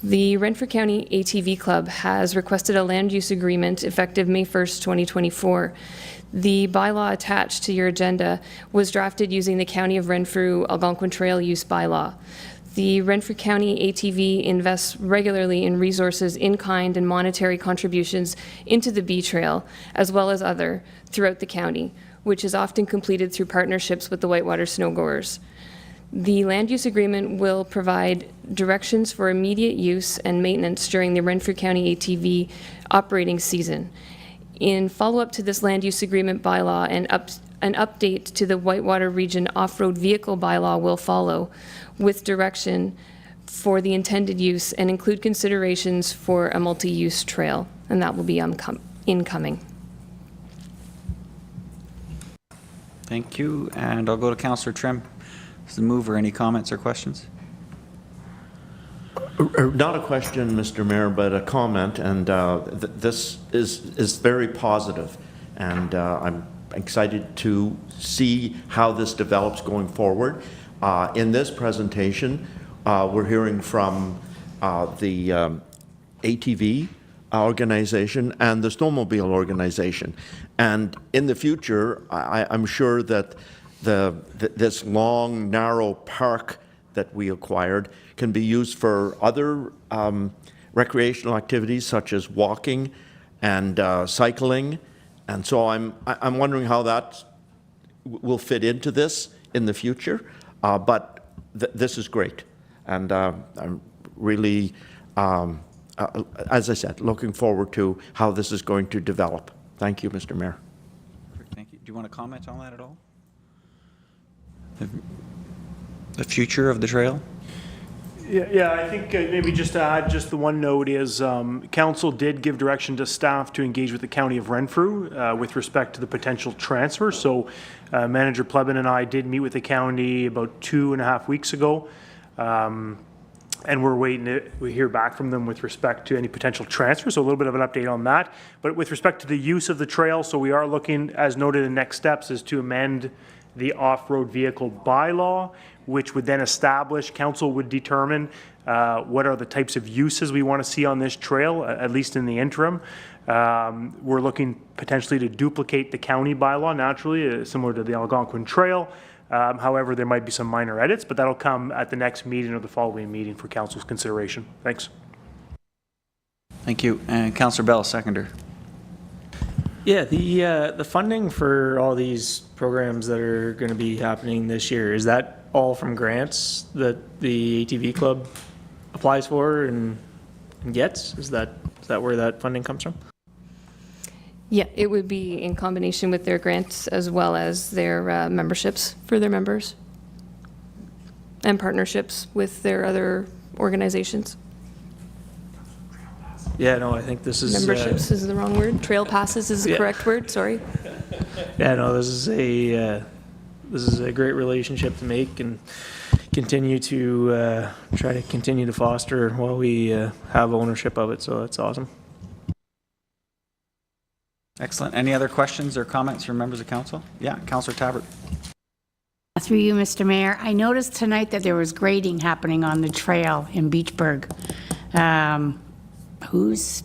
The Renfrew County ATV Club has requested a land use agreement effective May 1st, 2024. The bylaw attached to your agenda was drafted using the County of Renfrew Algonquin Trail Use Bylaw. The Renfrew County ATV invests regularly in resources in kind and monetary contributions into the B Trail, as well as other, throughout the county, which is often completed through partnerships with the Whitewater snowgoers. The land use agreement will provide directions for immediate use and maintenance during the Renfrew County ATV operating season. In follow-up to this land use agreement bylaw, an update to the Whitewater Region off-road vehicle bylaw will follow, with direction for the intended use and include considerations for a multi-use trail, and that will be incoming. Thank you, and I'll go to Councillor Trim. As the mover, any comments or questions? Not a question, Mr. Mayor, but a comment, and this is very positive, and I'm excited to see how this develops going forward. In this presentation, we're hearing from the ATV organization and the snowmobile organization. And in the future, I'm sure that this long, narrow park that we acquired can be used for other recreational activities such as walking and cycling. And so I'm wondering how that will fit into this in the future. But this is great. And I'm really, as I said, looking forward to how this is going to develop. Thank you, Mr. Mayor. Thank you. Do you want to comment on that at all? The future of the trail? Yeah, I think maybe just to add, just the one note is council did give direction to staff to engage with the County of Renfrew with respect to the potential transfer. So Manager Plebin and I did meet with the county about 2.5 weeks ago. And we're waiting to hear back from them with respect to any potential transfer. So a little bit of an update on that. But with respect to the use of the trail, so we are looking, as noted in next steps, is to amend the off-road vehicle bylaw, which would then establish, council would determine what are the types of uses we want to see on this trail, at least in the interim. We're looking potentially to duplicate the county bylaw naturally, similar to the Algonquin Trail. However, there might be some minor edits, but that'll come at the next meeting or the following meeting for council's consideration. Thanks. Thank you. And Councillor Bell, seconder. Yeah, the funding for all these programs that are going to be happening this year, is that all from grants that the ATV Club applies for and gets? Is that where that funding comes from? Yeah, it would be in combination with their grants as well as their memberships for their members and partnerships with their other organizations. Yeah, no, I think this is... Memberships is the wrong word. Trail passes is the correct word, sorry. Yeah, no, this is a great relationship to make and continue to try to continue to foster while we have ownership of it, so that's awesome. Excellent. Any other questions or comments from members of council? Yeah, Councillor Tabbert. Through you, Mr. Mayor, I noticed tonight that there was grading happening on the trail in Beachburg. Who's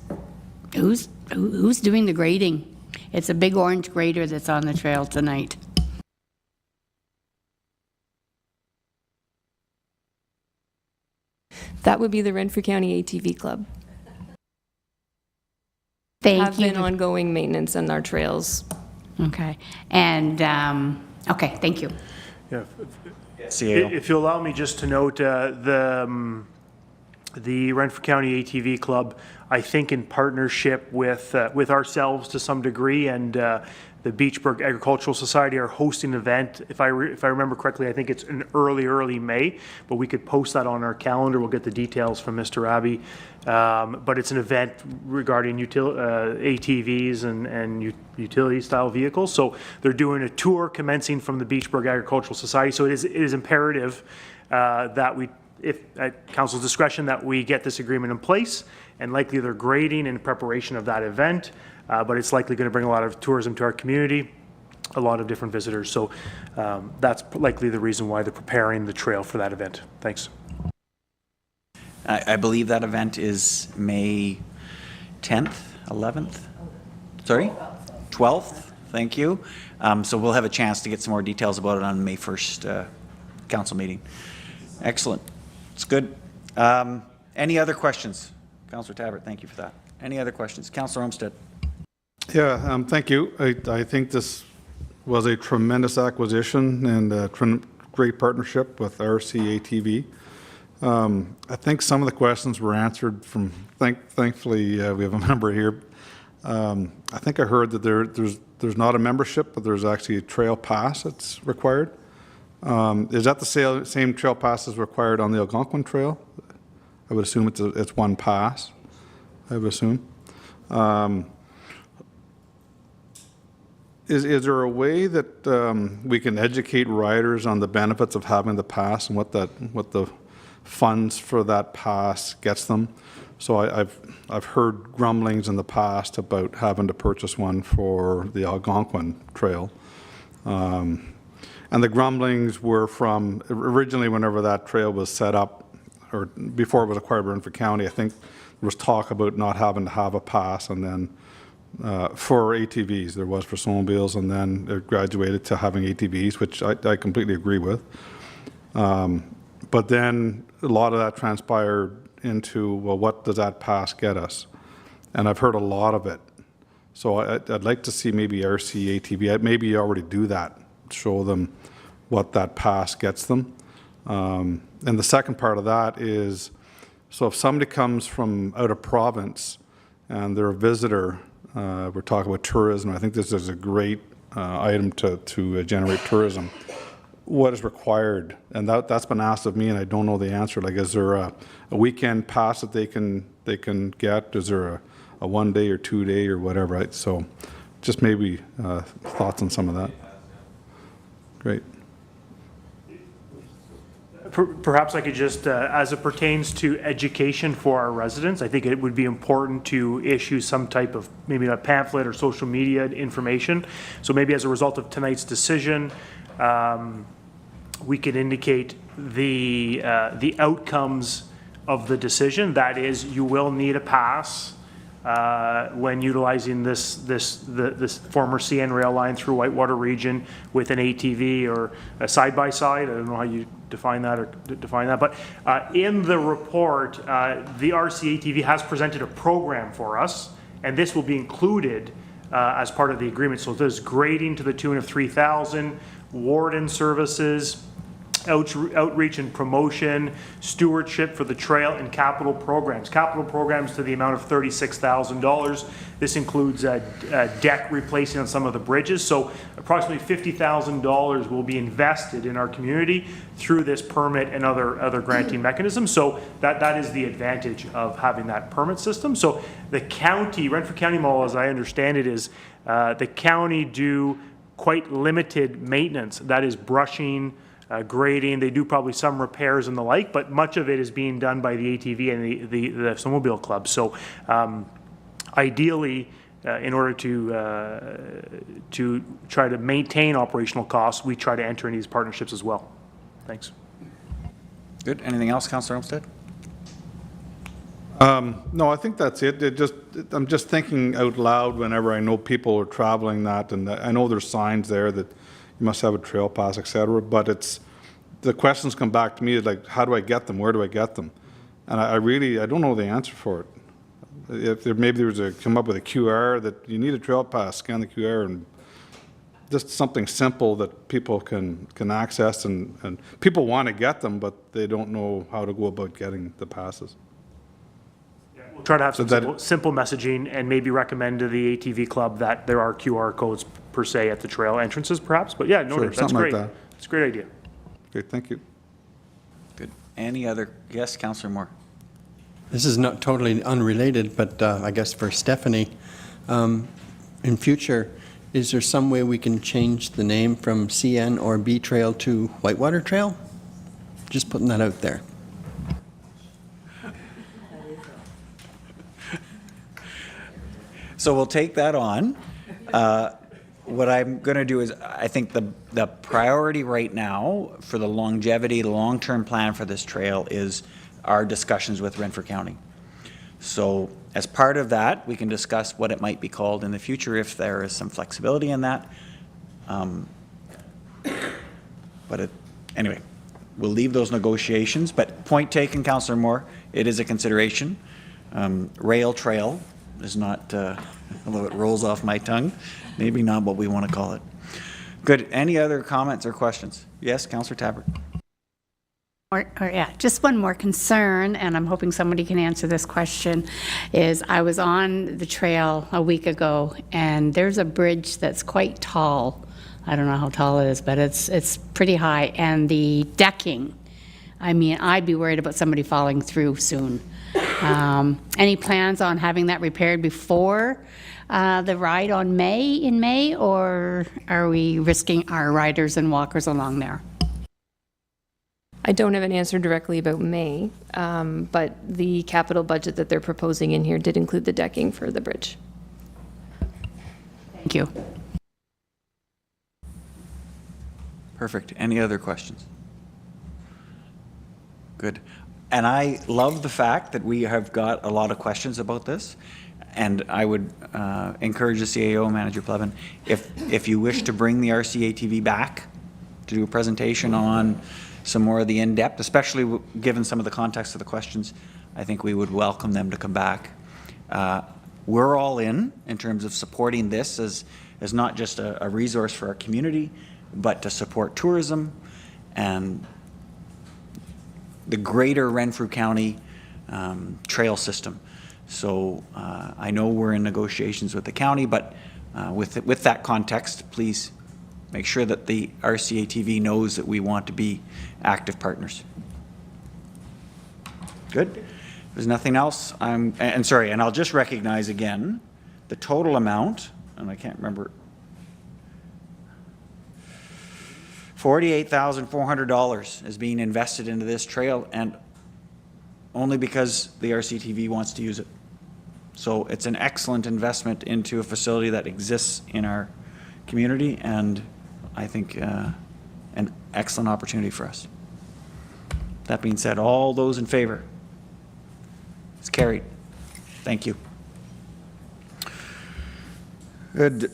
doing the grading? It's a big orange grader that's on the trail tonight. That would be the Renfrew County ATV Club. Thank Have you. been ongoing maintenance on our trails. Okay. And, okay, thank you. Yeah. CAO. If you allow me just to note, the Renfrew County ATV Club, I think in partnership with ourselves to some degree, and the Beachburg Agricultural Society are hosting an event. If I remember correctly, I think it's in early May, but we could post that on our calendar. We'll get the details from Mr. Abbey. But it's an event regarding ATVs and utility-style vehicles. So they're doing a tour commencing from the Beachburg Agricultural Society. So it is imperative that we, if at council's discretion, that we get this agreement in place, and likely they're grading in preparation of that event. But it's likely going to bring a lot of tourism to our community, a lot of different visitors. So that's likely the reason why they're preparing the trail for that event. Thanks. I believe that event is May 10th, 11th? Sorry? 12th, thank you. So we'll have a chance to get some more details about it on May 1st council meeting. Excellent. It's good. Any other questions? Councillor Tabbert, thank you for that. Any other questions? Councillor Olmsted. Yeah, thank you. I think this was a tremendous acquisition and a great partnership with RC ATV. I think some of the questions were answered from, thankfully, we have a member here. I think I heard that there's not a membership, but there's actually a trail pass that's required. Is that the same trail pass as required on the Algonquin Trail? I would assume it's one pass, I would assume. Is there a way that we can educate riders on the benefits of having the pass and what the funds for that pass gets them? So I've heard grumblings in the past about having to purchase one for the Algonquin Trail. And the grumblings were from originally whenever that trail was set up, or before it was acquired by Renfrew County. I think there was talk about not having to have a pass, and then for ATVs, there was for snowmobiles, and then it graduated to having ATVs, which I completely agree with. But then a lot of that transpired into, well, what does that pass get us? And I've heard a lot of it. So I'd like to see maybe RC ATV, maybe you already do that, show them what that pass gets them. And the second part of that is, so if somebody comes from out of province and they're a visitor, we're talking about tourism, I think this is a great item to generate tourism. What is required? And that's been asked of me, and I don't know the answer. Like, is there a weekend pass that they can get? Is there a 1 day or 2 day or whatever? Right? So, just maybe thoughts on some of that. Great. Perhaps I could just, as it pertains to education for our residents, I think it would be important to issue some type of, maybe a pamphlet or social media information. So maybe as a result of tonight's decision, we could indicate the outcomes of the decision. That is, you will need a pass when utilizing this former CN rail line through Whitewater region with an ATV or a side-by-side. I don't know how you define that, but in the report, the RC ATV has presented a program for us, and this will be included as part of the agreement. So there's grading to the tune of $3,000, warden services, outreach and promotion, stewardship for the trail, and capital programs. Capital programs to the amount of $36,000. This includes deck replacing on some of the bridges. So approximately $50,000 will be invested in our community through this permit and other granting mechanisms. So that is the advantage of having that permit system. So the county, Renfrew County Mall, as I understand it, is the county do quite limited maintenance. That is brushing, grading. They do probably some repairs and the like, but much of it is being done by the ATV and the snowmobile club. So ideally, in order to try to maintain operational costs, we try to enter into these partnerships as well. Thanks. Good. Anything else, Councillor Olmsted? No, I think that's it. I'm just thinking out loud whenever I know people are traveling that, and I know there's signs there that you must have a trail pass, etc. But the questions come back to me like, how do I get them? Where do I get them? And I don't know the answer for it. If maybe there was come up with a QR that you need a trail pass, scan the QR, and just something simple that people can access, and people want to get them, but they don't know how to go about getting the passes. We'll try to have some simple messaging and maybe recommend to the ATV club that there are QR codes per se at the trail entrances perhaps, but yeah, no, Sure, that's something like great. that. It's a great idea. Okay, thank you. Good. Any other, yes, Councillor Moore? This is not totally unrelated, but I guess for Stephanie, in future, is there some way we can change the name from CN or B Trail to Whitewater Trail? Just putting that out there. So we'll take that on. What I'm going to do is, I think the priority right now for the longevity, the long-term plan for this trail is our discussions with Renfrew County. So as part of that, we can discuss what it might be called in the future if there is some flexibility in that. Anyway, we'll leave those negotiations, but point taken, Councillor Moore, it is a consideration. Rail trail is not, although it rolls off my tongue, maybe not what we want to call it. Good. Any other comments or questions? Yes, Councillor Tabbert. Yeah, just one more concern, and I'm hoping somebody can answer this question, is I was on the trail a week ago, and there's a bridge that's quite tall. I don't know how tall it is, but it's pretty high, and the decking, I mean, I'd be worried about somebody falling through soon. Any plans on having that repaired before the ride in May, or are we risking our riders and walkers along there? I don't have an answer directly about May, but the capital budget that they're proposing in here did include the decking for the bridge. Thank you. Perfect. Any other questions? Good. And I love the fact that we have got a lot of questions about this. And I would encourage the CAO, Manager Plevin, if you wish to bring the RCATV back to do a presentation on some more of the in-depth, especially given some of the context of the questions, I think we would welcome them to come back. We're all in terms of supporting this as not just a resource for our community, but to support tourism and the greater Renfrew County trail system. So I know we're in negotiations with the county, but with that context, please make sure that the RCATV knows that we want to be active partners. Good. If there's nothing else, and I'll just recognize again the total amount, and I can't remember, $48,400 is being invested into this trail, and only because the RCTV wants to use it. So it's an excellent investment into a facility that exists in our community, and I think an excellent opportunity for us. That being said, all those in favor? It's carried. Thank you. Good.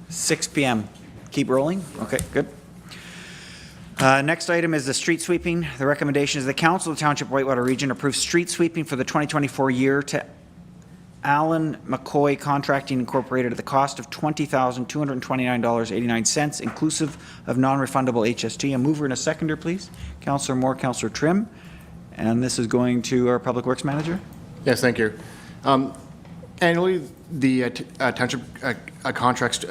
(6 p.m.) Keep rolling? Okay, good. Next item is the street sweeping. The recommendation is the Council of the Township Whitewater Region approves street sweeping for the 2024 year to Allen McCoy Contracting Incorporated at the cost of $20,229.89, inclusive of non-refundable HST. A mover and a seconder, please. Councillor Moore, Councillor Trim. And this is going to our Public Works Manager. Yes, thank you. Annually, the Township contracts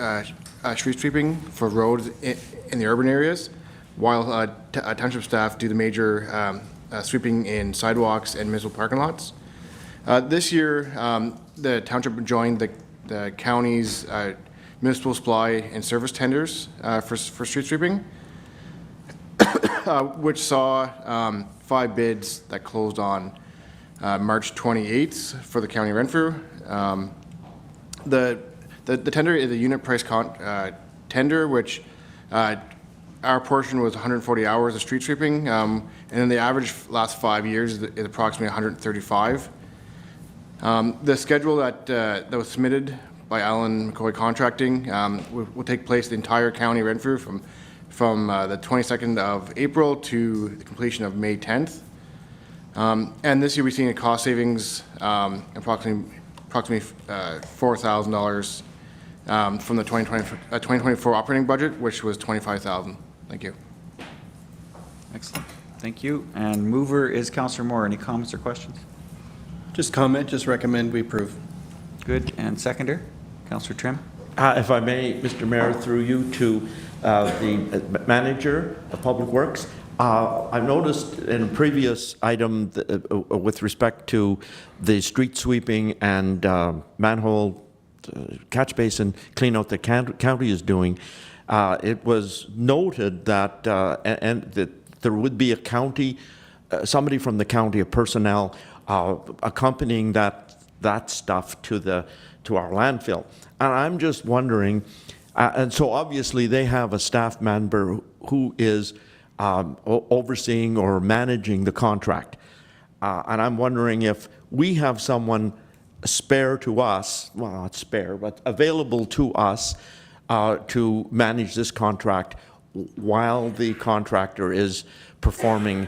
street sweeping for roads in the urban areas, while Township staff do the major sweeping in sidewalks and municipal parking lots. This year, the Township joined the county's municipal supply and service tenders for street sweeping, which saw 5 bids that closed on March 28th for the County of Renfrew. The tender is a unit price tender, which our portion was 140 hours of street sweeping, and then the average last 5 years is approximately 135. The schedule that was submitted by Alan McCoy Contracting will take place in the entire county Renfrew from the 22nd of April to the completion of May 10th. And this year we're seeing a cost savings approximately $4,000 from the 2024 operating budget, which was $25,000. Thank you. Excellent. Thank you. And mover is Councillor Moore. Any comments or questions? Just comment, just recommend we approve. Good. And seconder, Councillor Trim. If I may, Mr. Mayor, through you to the manager of Public Works, I've noticed in a previous item with respect to the street sweeping and manhole catch basin clean out the county is doing, it was noted that and that there would be a county, somebody from the county, a personnel accompanying that stuff to our landfill. And I'm just wondering, and so obviously they have a staff member who is overseeing or managing the contract. And I'm wondering if we have someone spare to us, well, not spare, but available to us to manage this contract while the contractor is performing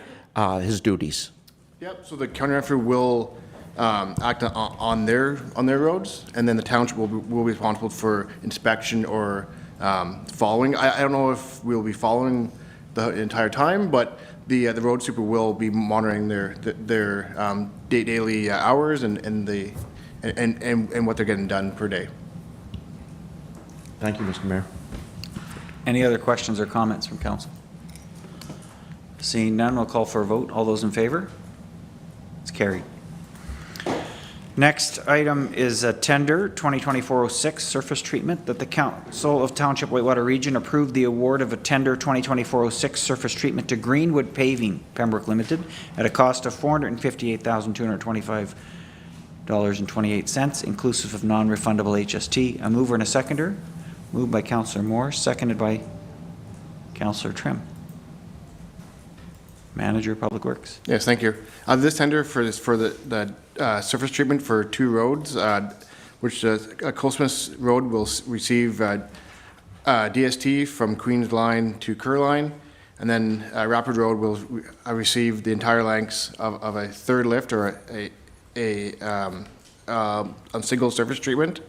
his duties. Yep, so the county Renfrew will act on their roads, and then the township will be responsible for inspection or following. I don't know if we'll be following the entire time, but the road super will be monitoring their daily hours and what they're getting done per day. Thank you, Mr. Mayor. Any other questions or comments from council? Seeing none, we'll call for a vote. All those in favor? It's carried. Next item is a tender, 2024-06 surface treatment, that the Council of Township Whitewater Region approved the award of a tender 2024-06 surface treatment to Greenwood Paving, Pembroke Limited, at a cost of $458,225.28, inclusive of non-refundable HST. A mover and a seconder. Moved by Councillor Moore, seconded by Councillor Trim. Manager of Public Works. Yes, thank you. This tender for the surface treatment for two roads, which Coalsmith Road will receive DST from Queens Line to Kerr Line, and then Rapid Road will receive the entire lengths of a third lift or a single surface treatment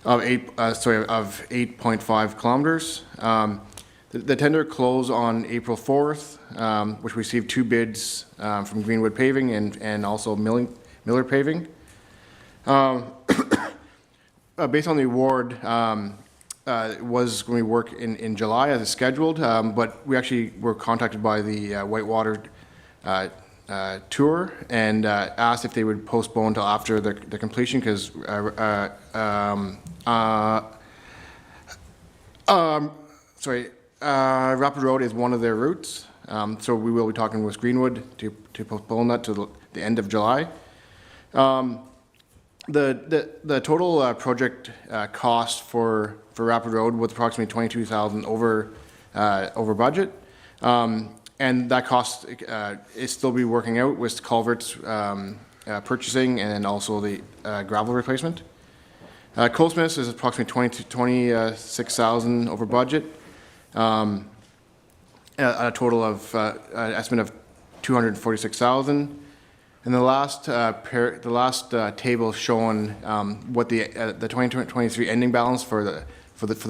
of 8.5 kilometers. The tender closed on April 4th, which received two bids from Greenwood Paving and also Miller Paving. Based on the award, it was going to work in July as scheduled, but we actually were contacted by the Whitewater tour and asked if they would postpone until after the completion because Rapid Road is one of their routes, so we will be talking with Greenwood to postpone that to the end of July. The total project cost for Rapid Road was approximately $22,000 over budget, and that cost is still be working out with culverts purchasing and also the gravel replacement. Coalsmith is approximately $26,000 over budget. A total of an estimate of $246,000, and the last table showing what the 2023 ending balance for the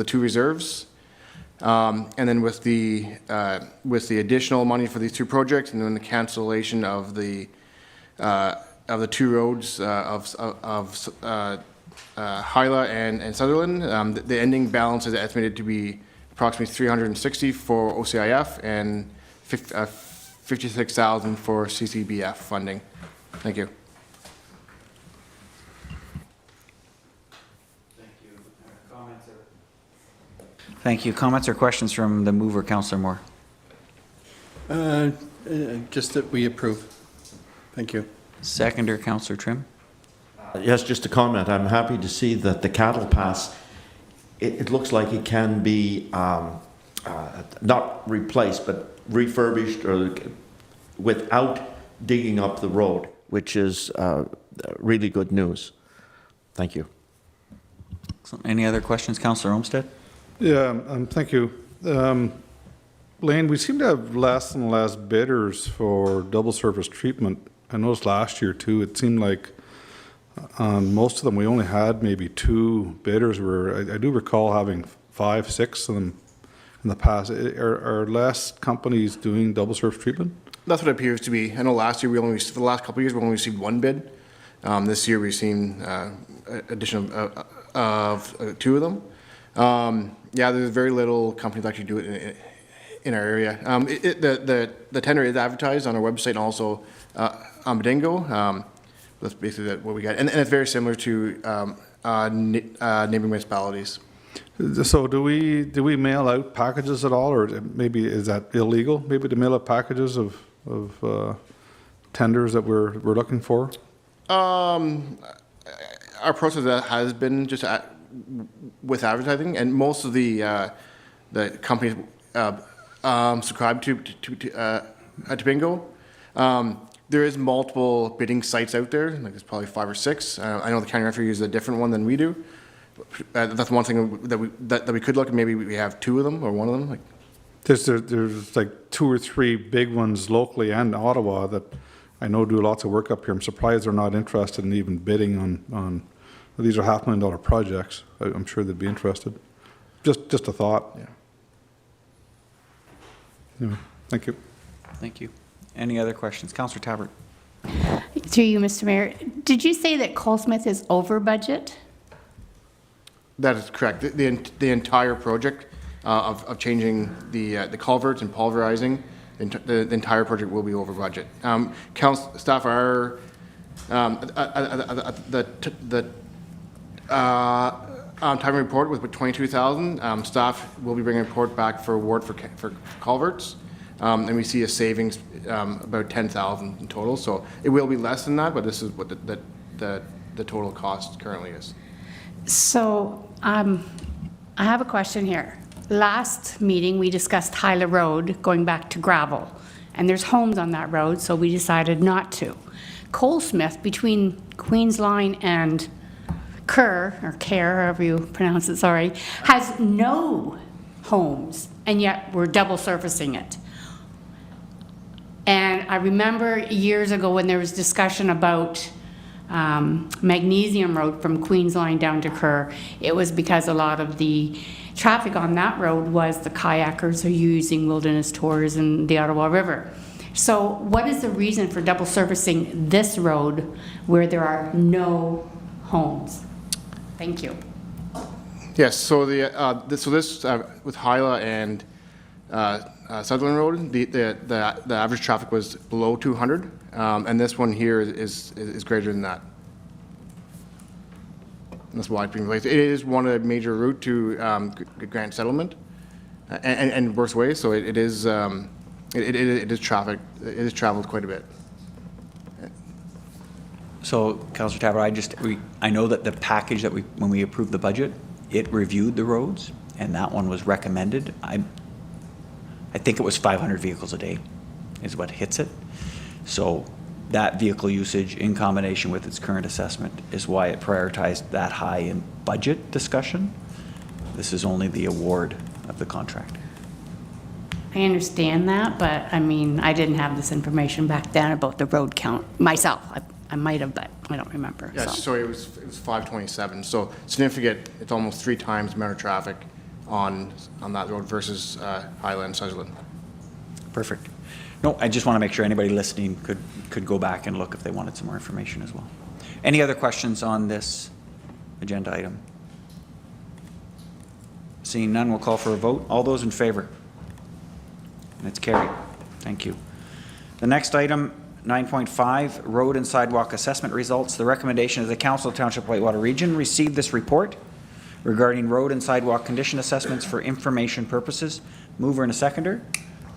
two reserves, and then with the additional money for these two projects, and then the cancellation of the two roads of Hyla and Sutherland, the ending balance is estimated to be approximately $360 for OCIF and $56,000 for CCBF funding. Thank you. Thank you. Comments or questions from the mover, Councillor Moore? Just that we approve. Thank you. Seconder, Councillor Trim. Yes, just a comment. I'm happy to see that the cattle pass, it looks like it can be not replaced, but refurbished or without digging up the road, which is really good news. Thank you. Excellent. Any other questions, Councillor Olmsted? Yeah, thank you. Lane, we seem to have less and less bidders for double surface treatment. I noticed last year too, it seemed like on most of them, we only had maybe 2 bidders. I do recall having 5, 6 of them in the past. Are less companies doing double surface treatment? That's what it appears to be. I know last year for the last couple of years, we only received 1 bid. This year, we've seen addition of 2 of them. Yeah, there's very little companies actually do it in our area. The tender is advertised on our website and also on Badingo. That's basically what we got. And it's very similar to neighboring municipalities. So do we mail out packages at all, or maybe is that illegal? Maybe to mail out packages of tenders that we're looking for? Our process has been just with advertising, and most of the companies subscribe to Bingo. There is multiple bidding sites out there. Like there's probably 5 or 6. I know the county Renfrew uses a different one than we do. That's one thing that we could look at. Maybe we have 2 of them or 1 of them. Like there's like 2 or 3 big ones locally and Ottawa that I know do lots of work up here. I'm surprised they're not interested in even bidding on these are $500,000 projects. I'm sure they'd be interested. Just a thought. Yeah. Anyway, thank you. Thank you. Any other questions? Councillor Tabbert. Through you, Mr. Mayor, did you say that Colesmith is over budget? that is correct. The entire project of changing the culverts and pulverizing, the entire project will be over budget. Council staff are the time report was with 22,000. Staff will be bringing a report back for award for culverts, and we see a savings about 10,000 in total. So it will be less than that, but this is what the total cost currently is. So I have a question here. Last meeting, we discussed Hyla Road going back to gravel, and there's homes on that road, so we decided not to. Colesmith, between Queen's Line and Kerr, or Care, however you pronounce it, sorry, has no homes, and yet we're double surfacing it. And I remember years ago when there was discussion about Magnesium Road from Queen's Line down to Kerr, it was because a lot of the traffic on that road was the kayakers who are using wilderness tours and the Ottawa River. So what is the reason for double surfacing this road where there are no homes? Thank you. Yes, so this with Hyla and Sutherland Road, the average traffic was below 200, and this one here is greater than that. And that's why it's being replaced. It is one of the major route to grant settlement, and worse way. So it is traffic. It is traveled quite a bit. So, Councillor Tabbert, I know that the package that when we approved the budget, it reviewed the roads, and that one was recommended. I think it was 500 vehicles a day is what hits it. So that vehicle usage in combination with its current assessment is why it prioritized that high in budget discussion. This is only the award of the contract. I understand that, but I mean, I didn't have this information back then about the road count myself. I might have, but I don't remember. Yes, so it was 527. So significant. It's almost 3 times the amount of traffic on that road versus Hyla and Sutherland. Perfect. No, I just want to make sure anybody listening could go back and look if they wanted some more information as well. Any other questions on this agenda item? Seeing none, we'll call for a vote. All those in favor? And it's carried. Thank you. The next item, 9.5, road and sidewalk assessment results. The recommendation is the Council of Township Whitewater Region receive this report regarding road and sidewalk condition assessments for information purposes. Mover and a seconder.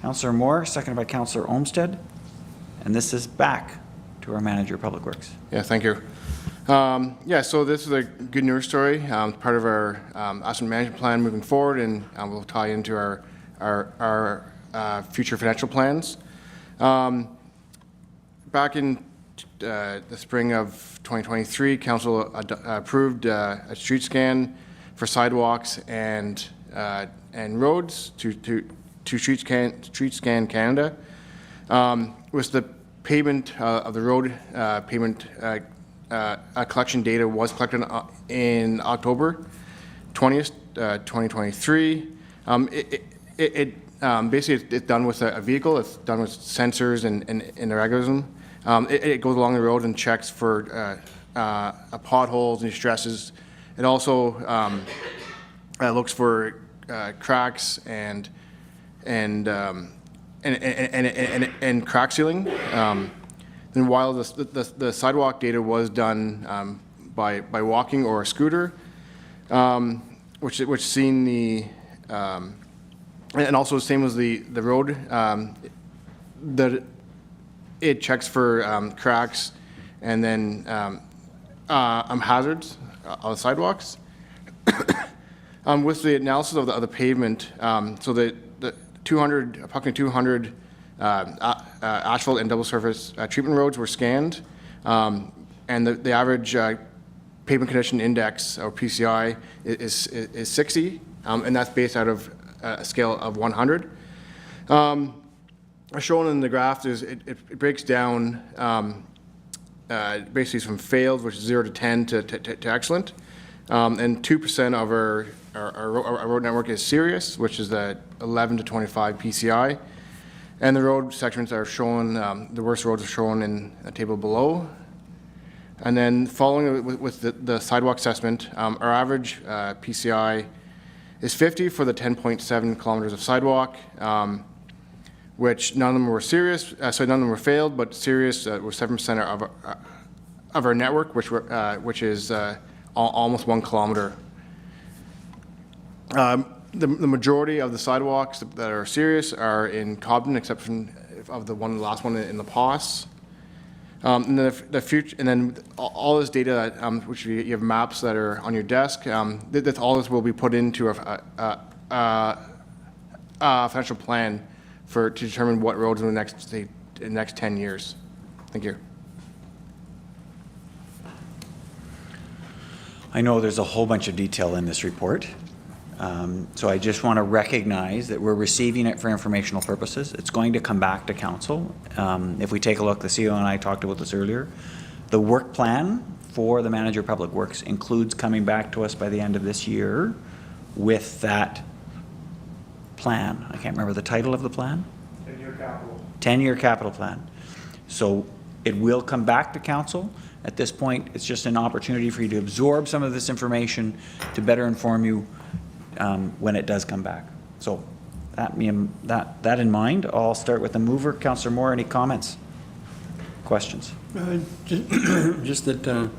Councillor Moore, seconded by Councillor Olmsted. And this is back to our Manager of Public Works. Yeah, thank you. Yeah, so this is a good news story. Part of our asset management plan moving forward, and will tie into our future financial plans. Back in the spring of 2023, Council approved a street scan for sidewalks and roads to Street Scan Canada. With the payment of the road payment collection data was collected in October 20th, 2023. Basically, it's done with a vehicle. It's done with sensors and algorithm. It goes along the road and checks for potholes and stresses. It also looks for cracks and crack sealing. Then while the sidewalk data was done by walking or a scooter, which seen the and also the same as the road, it checks for cracks and then hazards on the sidewalks. With the analysis of the pavement, so the approximately 200 asphalt and double surface treatment roads were scanned, and the average pavement condition index, or PCI, is 60, and that's based out of a scale of 100. Shown in the graph is it breaks down basically from failed, which is 0 to 10, to excellent, and 2% of our road network is serious, which is the 11 to 25 PCI, and the road sections are shown, the worst roads are shown in a table below. And then following with the sidewalk assessment, our average PCI is 50 for the 10.7 kilometers of sidewalk, which none of them were serious, none of them were failed, but serious were 7% of our network, which is almost 1 kilometer. The majority of the sidewalks that are serious are in Cobden, except for the last one in La Paz. And then the future, and then all this data, which you have maps that are on your desk, that all this will be put into a financial plan to determine what roads in the next 10 years. Thank you. I know there's a whole bunch of detail in this report. So I just want to recognize that we're receiving it for informational purposes. It's going to come back to council. If we take a look, the CEO and I talked about this earlier. The work plan for the Manager of Public Works includes coming back to us by the end of this year with that plan. I can't remember the title of the plan. 10-year capital. 10-year capital plan. So it will come back to council. At this point, it's just an opportunity for you to absorb some of this information to better inform you when it does come back. So that in mind, I'll start with the mover. Councillor Moore, any comments? Questions? Just that,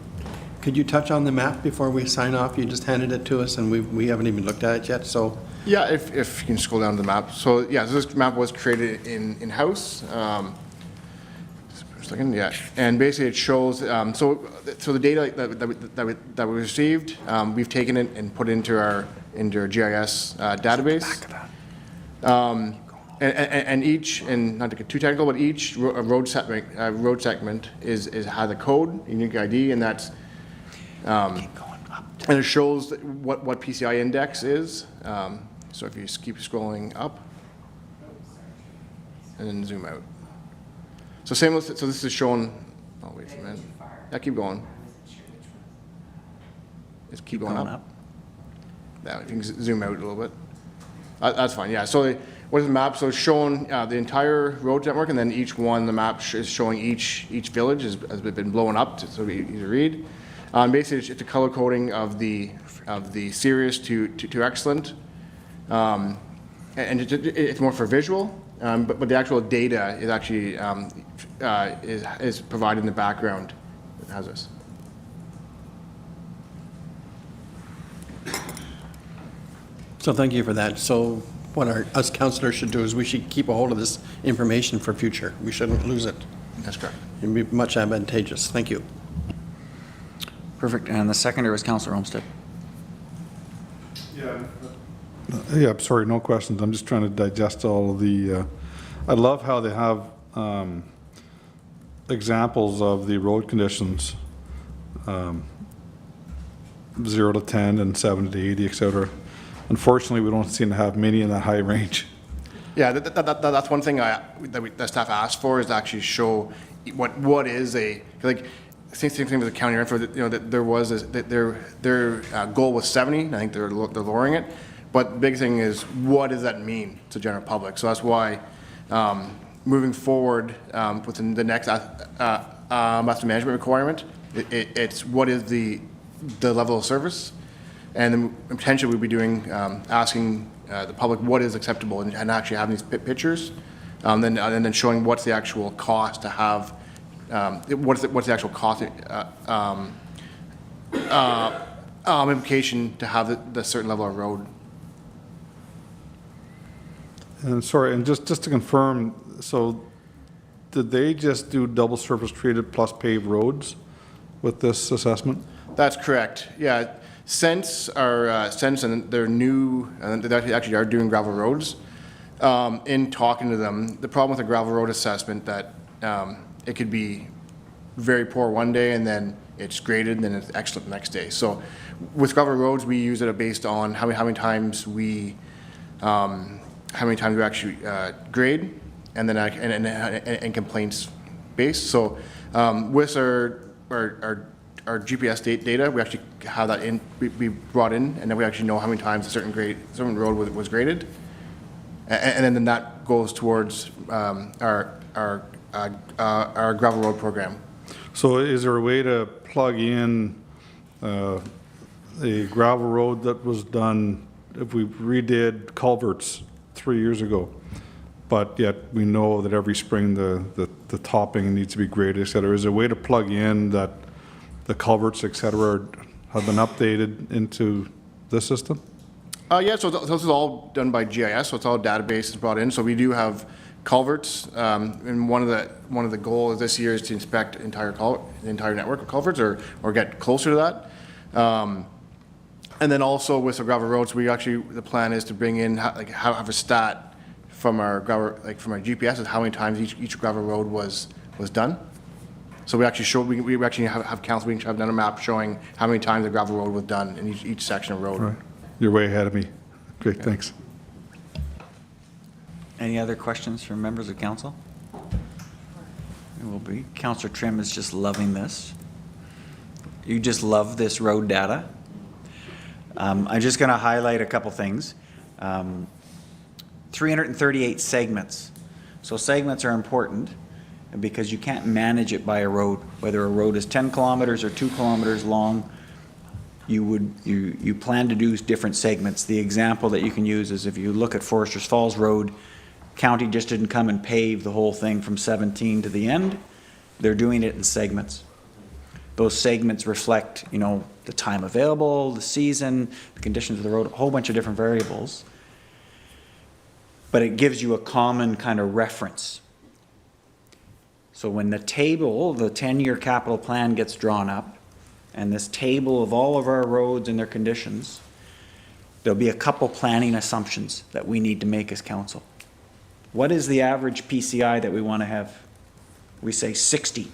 could you touch on the map before we sign off? You just handed it to us and we haven't even looked at it yet, so. Yeah, if you can scroll down to the map. So yeah, so this map was created in-house. Yeah, and basically it shows, so the data that we received, we've taken it and put it into our GIS database. And each, and not to get too technical, but each road segment has a code, unique ID, and that's and it shows what PCI index is. So if you just keep scrolling up and then zoom out. So same. So this is showing. Oh wait a minute. Yeah, keep going. Just keep going up. Yeah, if you can zoom out a little bit. That's fine. Yeah. So what is the map? So it's showing the entire road network, and then each one, the map is showing each village has been blown up, so we easy to read. Basically, it's a color coding of the serious to excellent, and it's more for visual. But the actual data is actually is provided in the background. It has this. So thank you for that. So what us councillors should do is we should keep a hold of this information for future. We shouldn't lose it. That's correct. It'd be much advantageous. Thank you. Perfect. And the seconder was Councillor Olmsted. Yeah, I'm sorry, no questions. I'm just trying to digest all of the, I love how they have examples of the road conditions 0 to 10 and 7 to 80, et cetera. Unfortunately, we don't seem to have many in that high range. Yeah, that's one thing that staff asked for, is to actually show what is a, like, same thing with the county Renfrew, you know, that there was, their goal was 70, and I think they're lowering it. But the big thing is, what does that mean to the general public? So that's why, moving forward, within the next master management requirement, it's what is the level of service, and then potentially we'll be doing, asking the public what is acceptable, and actually having these pictures, and then showing what's the actual cost to have, what's the actual cost implication to have the certain level of road. And sorry, and just to confirm, so did they just do double surface treated plus paved roads with this assessment? That's correct. Yeah, Sense and they're new, and they actually are doing gravel roads. In talking to them, the problem with a gravel road assessment that it could be very poor one day and then it's graded and then it's excellent the next day. So with gravel roads, we use it based on how many times we actually grade, and then and complaints based. So with our GPS data, we actually have that be brought in, and then we actually know how many times a certain road was graded, and then that goes towards our gravel road program. So is there a way to plug in a gravel road that was done, if we redid culverts 3 years ago, but yet we know that every spring the topping needs to be graded, et cetera? Is there a way to plug in that the culverts, et cetera, have been updated into this system? Yeah, so this is all done by GIS, so it's all database brought in. So we do have culverts, and one of the goals this year is to inspect the entire network of culverts, or get closer to that. And then also with the gravel roads, the plan is to bring in have a stat from our from our GPS of how many times each gravel road was done. So we actually we actually have counts. We have done a map showing how many times the gravel road was done in each section of road. Right. You're way ahead of me. Great, thanks. Any other questions from members of council? It will be. Councillor Trim is just loving this. You just love this road data. I'm just going to highlight a couple things. 338 segments. So segments are important because you can't manage it by a road. Whether a road is 10 kilometers or 2 kilometers long, you plan to do different segments. The example that you can use is if you look at Foresters Falls Road, county just didn't come and pave the whole thing from 17 to the end. They're doing it in segments. Those segments reflect, the time available, the season, the conditions of the road, a whole bunch of different variables. But it gives you a common kind of reference. So when the table, the 10-year capital plan gets drawn up, and this table of all of our roads and their conditions, there'll be a couple planning assumptions that we need to make as council. What is the average PCI that we want to have? We say 60.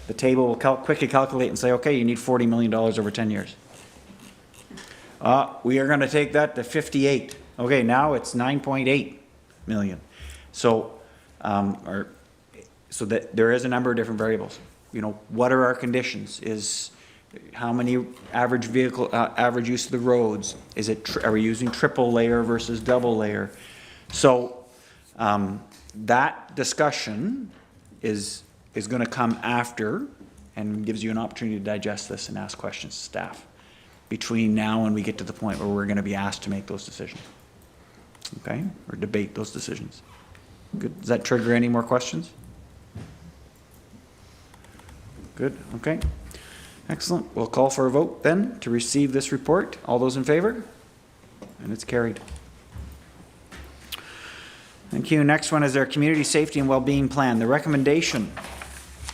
The table will quickly calculate and say, okay, you need $40 million over 10 years. We are going to take that to 58. Okay, now it's 9.8 million. So, so that there is a number of different variables. What are our conditions? Is how many average use of the roads? Is it are we using triple layer versus double layer? So that discussion is going to come after, and gives you an opportunity to digest this and ask questions to staff between now and we get to the point where we're going to be asked to make those decisions. Okay, or debate those decisions. Good. Does that trigger any more questions? Good. Okay. Excellent. We'll call for a vote then to receive this report. All those in favor? And it's carried. Thank you. Next one is our Community Safety and Wellbeing Plan. The recommendation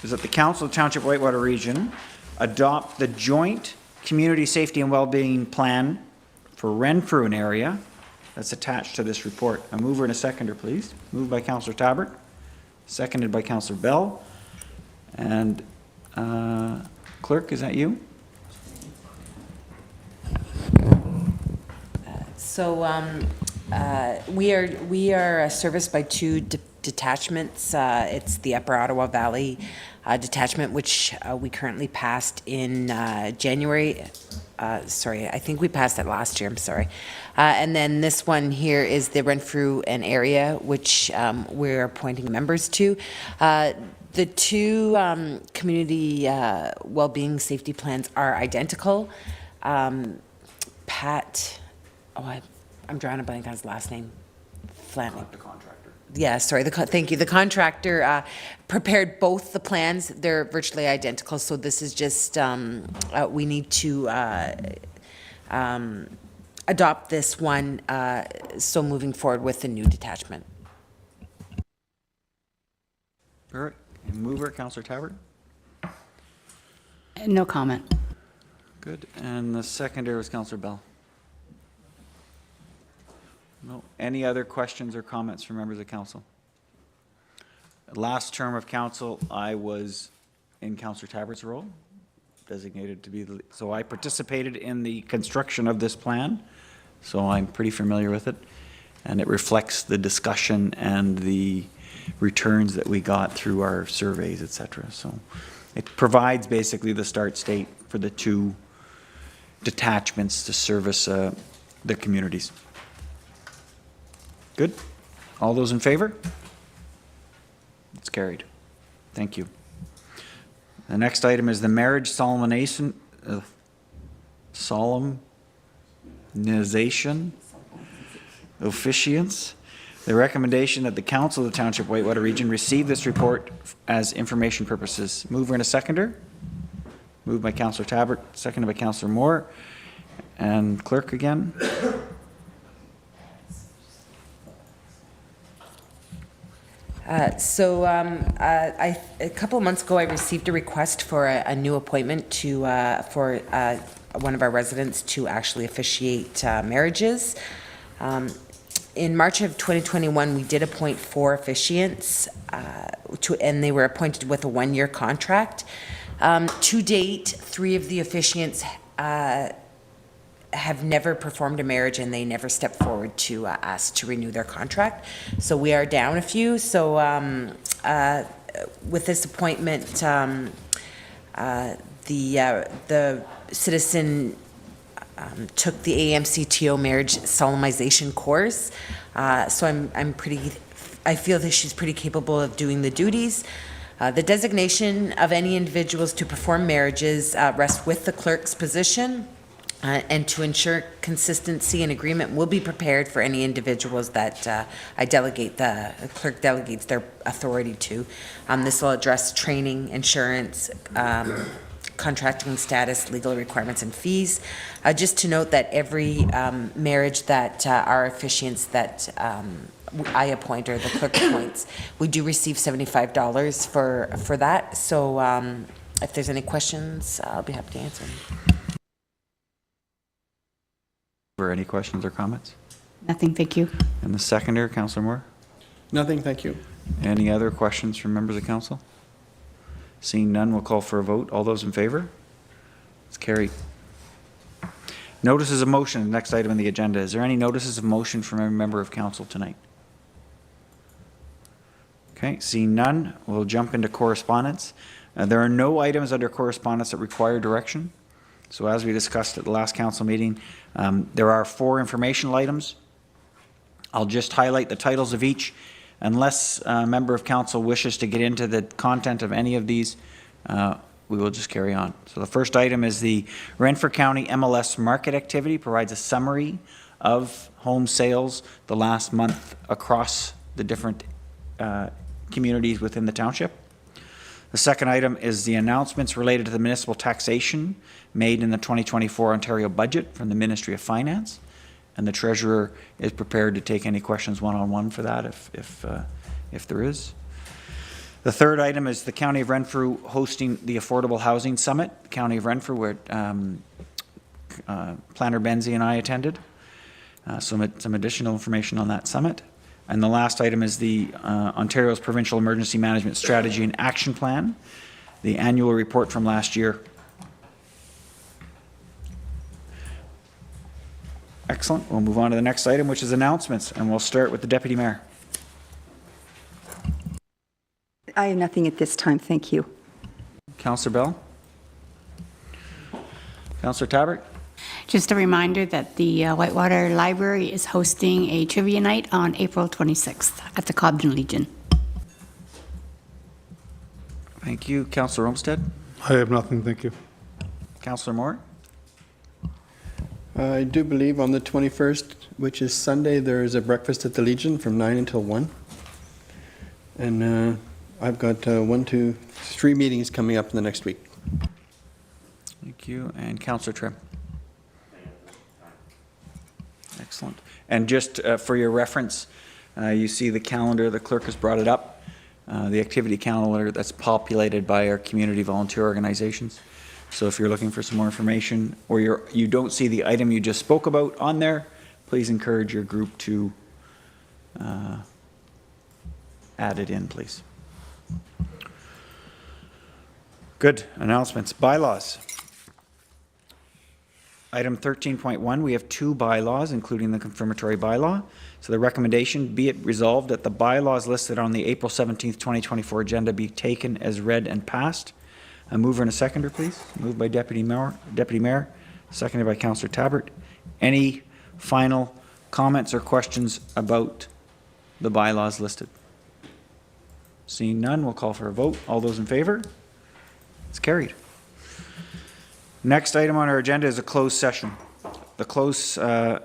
is that the Council of Township Whitewater Region adopt the joint Community Safety and Wellbeing Plan for Renfrew and area that's attached to this report. A mover and a seconder, please. Moved by Councillor Tabbert, seconded by Councillor Bell. And Clerk, is that you? So we are serviced by two detachments. It's the Upper Ottawa Valley detachment, which we currently passed in January. Sorry, I think we passed that last year. I'm sorry. And then this one here is the Renfrew and area, which we're appointing members to. The two community well-being safety plans are identical. Pat, I'm drawing a blank on his last name. Flannery. The contractor. Yeah, sorry. Thank you. The contractor prepared both the plans. They're virtually identical. So this is just we need to adopt this one. So moving forward with the new detachment. All right. Mover, Councillor Tabbert. No comment. Good. And the seconder was Councillor Bell. No. Any other questions or comments from members of council? Last term of council, I was in Councillor Tabbert's role, designated to be the, so I participated in the construction of this plan, so I'm pretty familiar with it, and it reflects the discussion and the returns that we got through our surveys, etc. So it provides basically the start state for the two detachments to service the communities. Good. All those in favor? It's carried. Thank you. The next item is the marriage solemnization, officiants. The recommendation that the Council of the Township Whitewater Region receive this report as information purposes. Mover and a seconder. Moved by Councillor Tabbert, seconded by Councillor Moore. And clerk again. A couple of months ago, I received a request for a new appointment to for one of our residents to actually officiate marriages. In March of 2021, we did appoint 4 officiants, and they were appointed with a 1-year contract. To date, 3 of the officiants have never performed a marriage, and they never stepped forward to ask to renew their contract. So we are down a few. So with this appointment, the citizen took the AMCTO marriage solemnization course. So I feel that she's pretty capable of doing the duties. The designation of any individuals to perform marriages rests with the clerk's position. And to ensure consistency and agreement will be prepared for any individuals that the clerk delegates their authority to. This will address training, insurance, contracting status, legal requirements, and fees. Just to note that every marriage that our officiants that I appoint or the clerk appoints, we do receive $75 for that. So if there's any questions, I'll be happy to answer them. Any questions or comments? Nothing, thank you. And the seconder, Councillor Moore? Nothing, thank you. Any other questions from members of council? Seeing none, we'll call for a vote. All those in favor? It's carried. Notices of motion, the next item on the agenda. Is there any notices of motion from a member of council tonight? Okay, seeing none, we'll jump into correspondence. There are no items under correspondence that require direction. So as we discussed at the last council meeting, there are 4 informational items. I'll just highlight the titles of each. Unless a member of council wishes to get into the content of any of these, we will just carry on. So the first item is the Renfrew County MLS market activity, provides a summary of home sales the last month across the different communities within the township. The second item is the announcements related to the municipal taxation made in the 2024 Ontario budget from the Ministry of Finance. And the treasurer is prepared to take any questions one-on-one for that if there is. The third item is the County of Renfrew hosting the Affordable Housing Summit. The County of Renfrew, where Planner Benzie and I attended. Some additional information on that summit. And the last item is the Ontario's Provincial Emergency Management Strategy and Action Plan, the annual report from last year. Excellent. We'll move on to the next item, which is announcements, and we'll start with the Deputy Mayor. I have nothing at this time, thank you. Councillor Bell? Councillor Tabbert? Just a reminder that the Whitewater Library is hosting a trivia night on April 26th at the Cobden Legion. Thank you. Councillor Olmsted? I have nothing, thank you. Councillor Moore? I do believe on the 21st, which is Sunday, there is a breakfast at the Legion from 9 until 1. And I've got 3 meetings coming up in the next week. Thank you. And Councillor Trim? Excellent. And just for your reference, you see the calendar, the clerk has brought it up, the activity calendar that's populated by our community volunteer organizations. So if you're looking for some more information or you don't see the item you just spoke about on there, please encourage your group to add it in, please. Good. Announcements. Bylaws. Item 13.1, we have 2 bylaws, including the confirmatory bylaw. So the recommendation, be it resolved that the bylaws listed on the April 17th, 2024 agenda be taken as read and passed. A mover and a seconder, please. Moved by Deputy Mayor, seconded by Councillor Tabbert. Any final comments or questions about the bylaws listed? Seeing none, we'll call for a vote. All those in favor? It's carried. Next item on our agenda is a closed session. The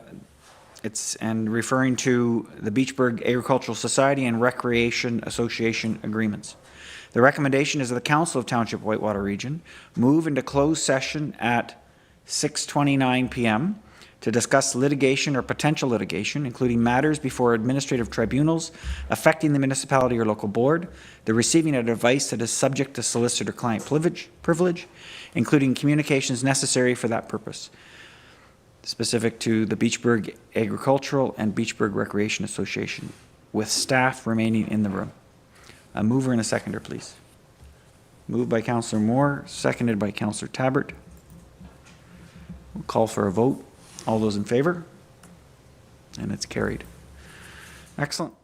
and referring to the Beachburg Agricultural Society and Recreation Association agreements. The recommendation is that the Council of Township Whitewater Region move into closed session at 6:29 p.m. to discuss litigation or potential litigation, including matters before administrative tribunals affecting the municipality or local board, the receiving of advice that is subject to solicitor-client privilege, including communications necessary for that purpose, specific to the Beachburg Agricultural and Beachburg Recreation Association, with staff remaining in the room. A mover and a seconder, please. Moved by Councillor Moore, seconded by Councillor Tabbert. We'll call for a vote. All those in favor? And it's carried. Excellent.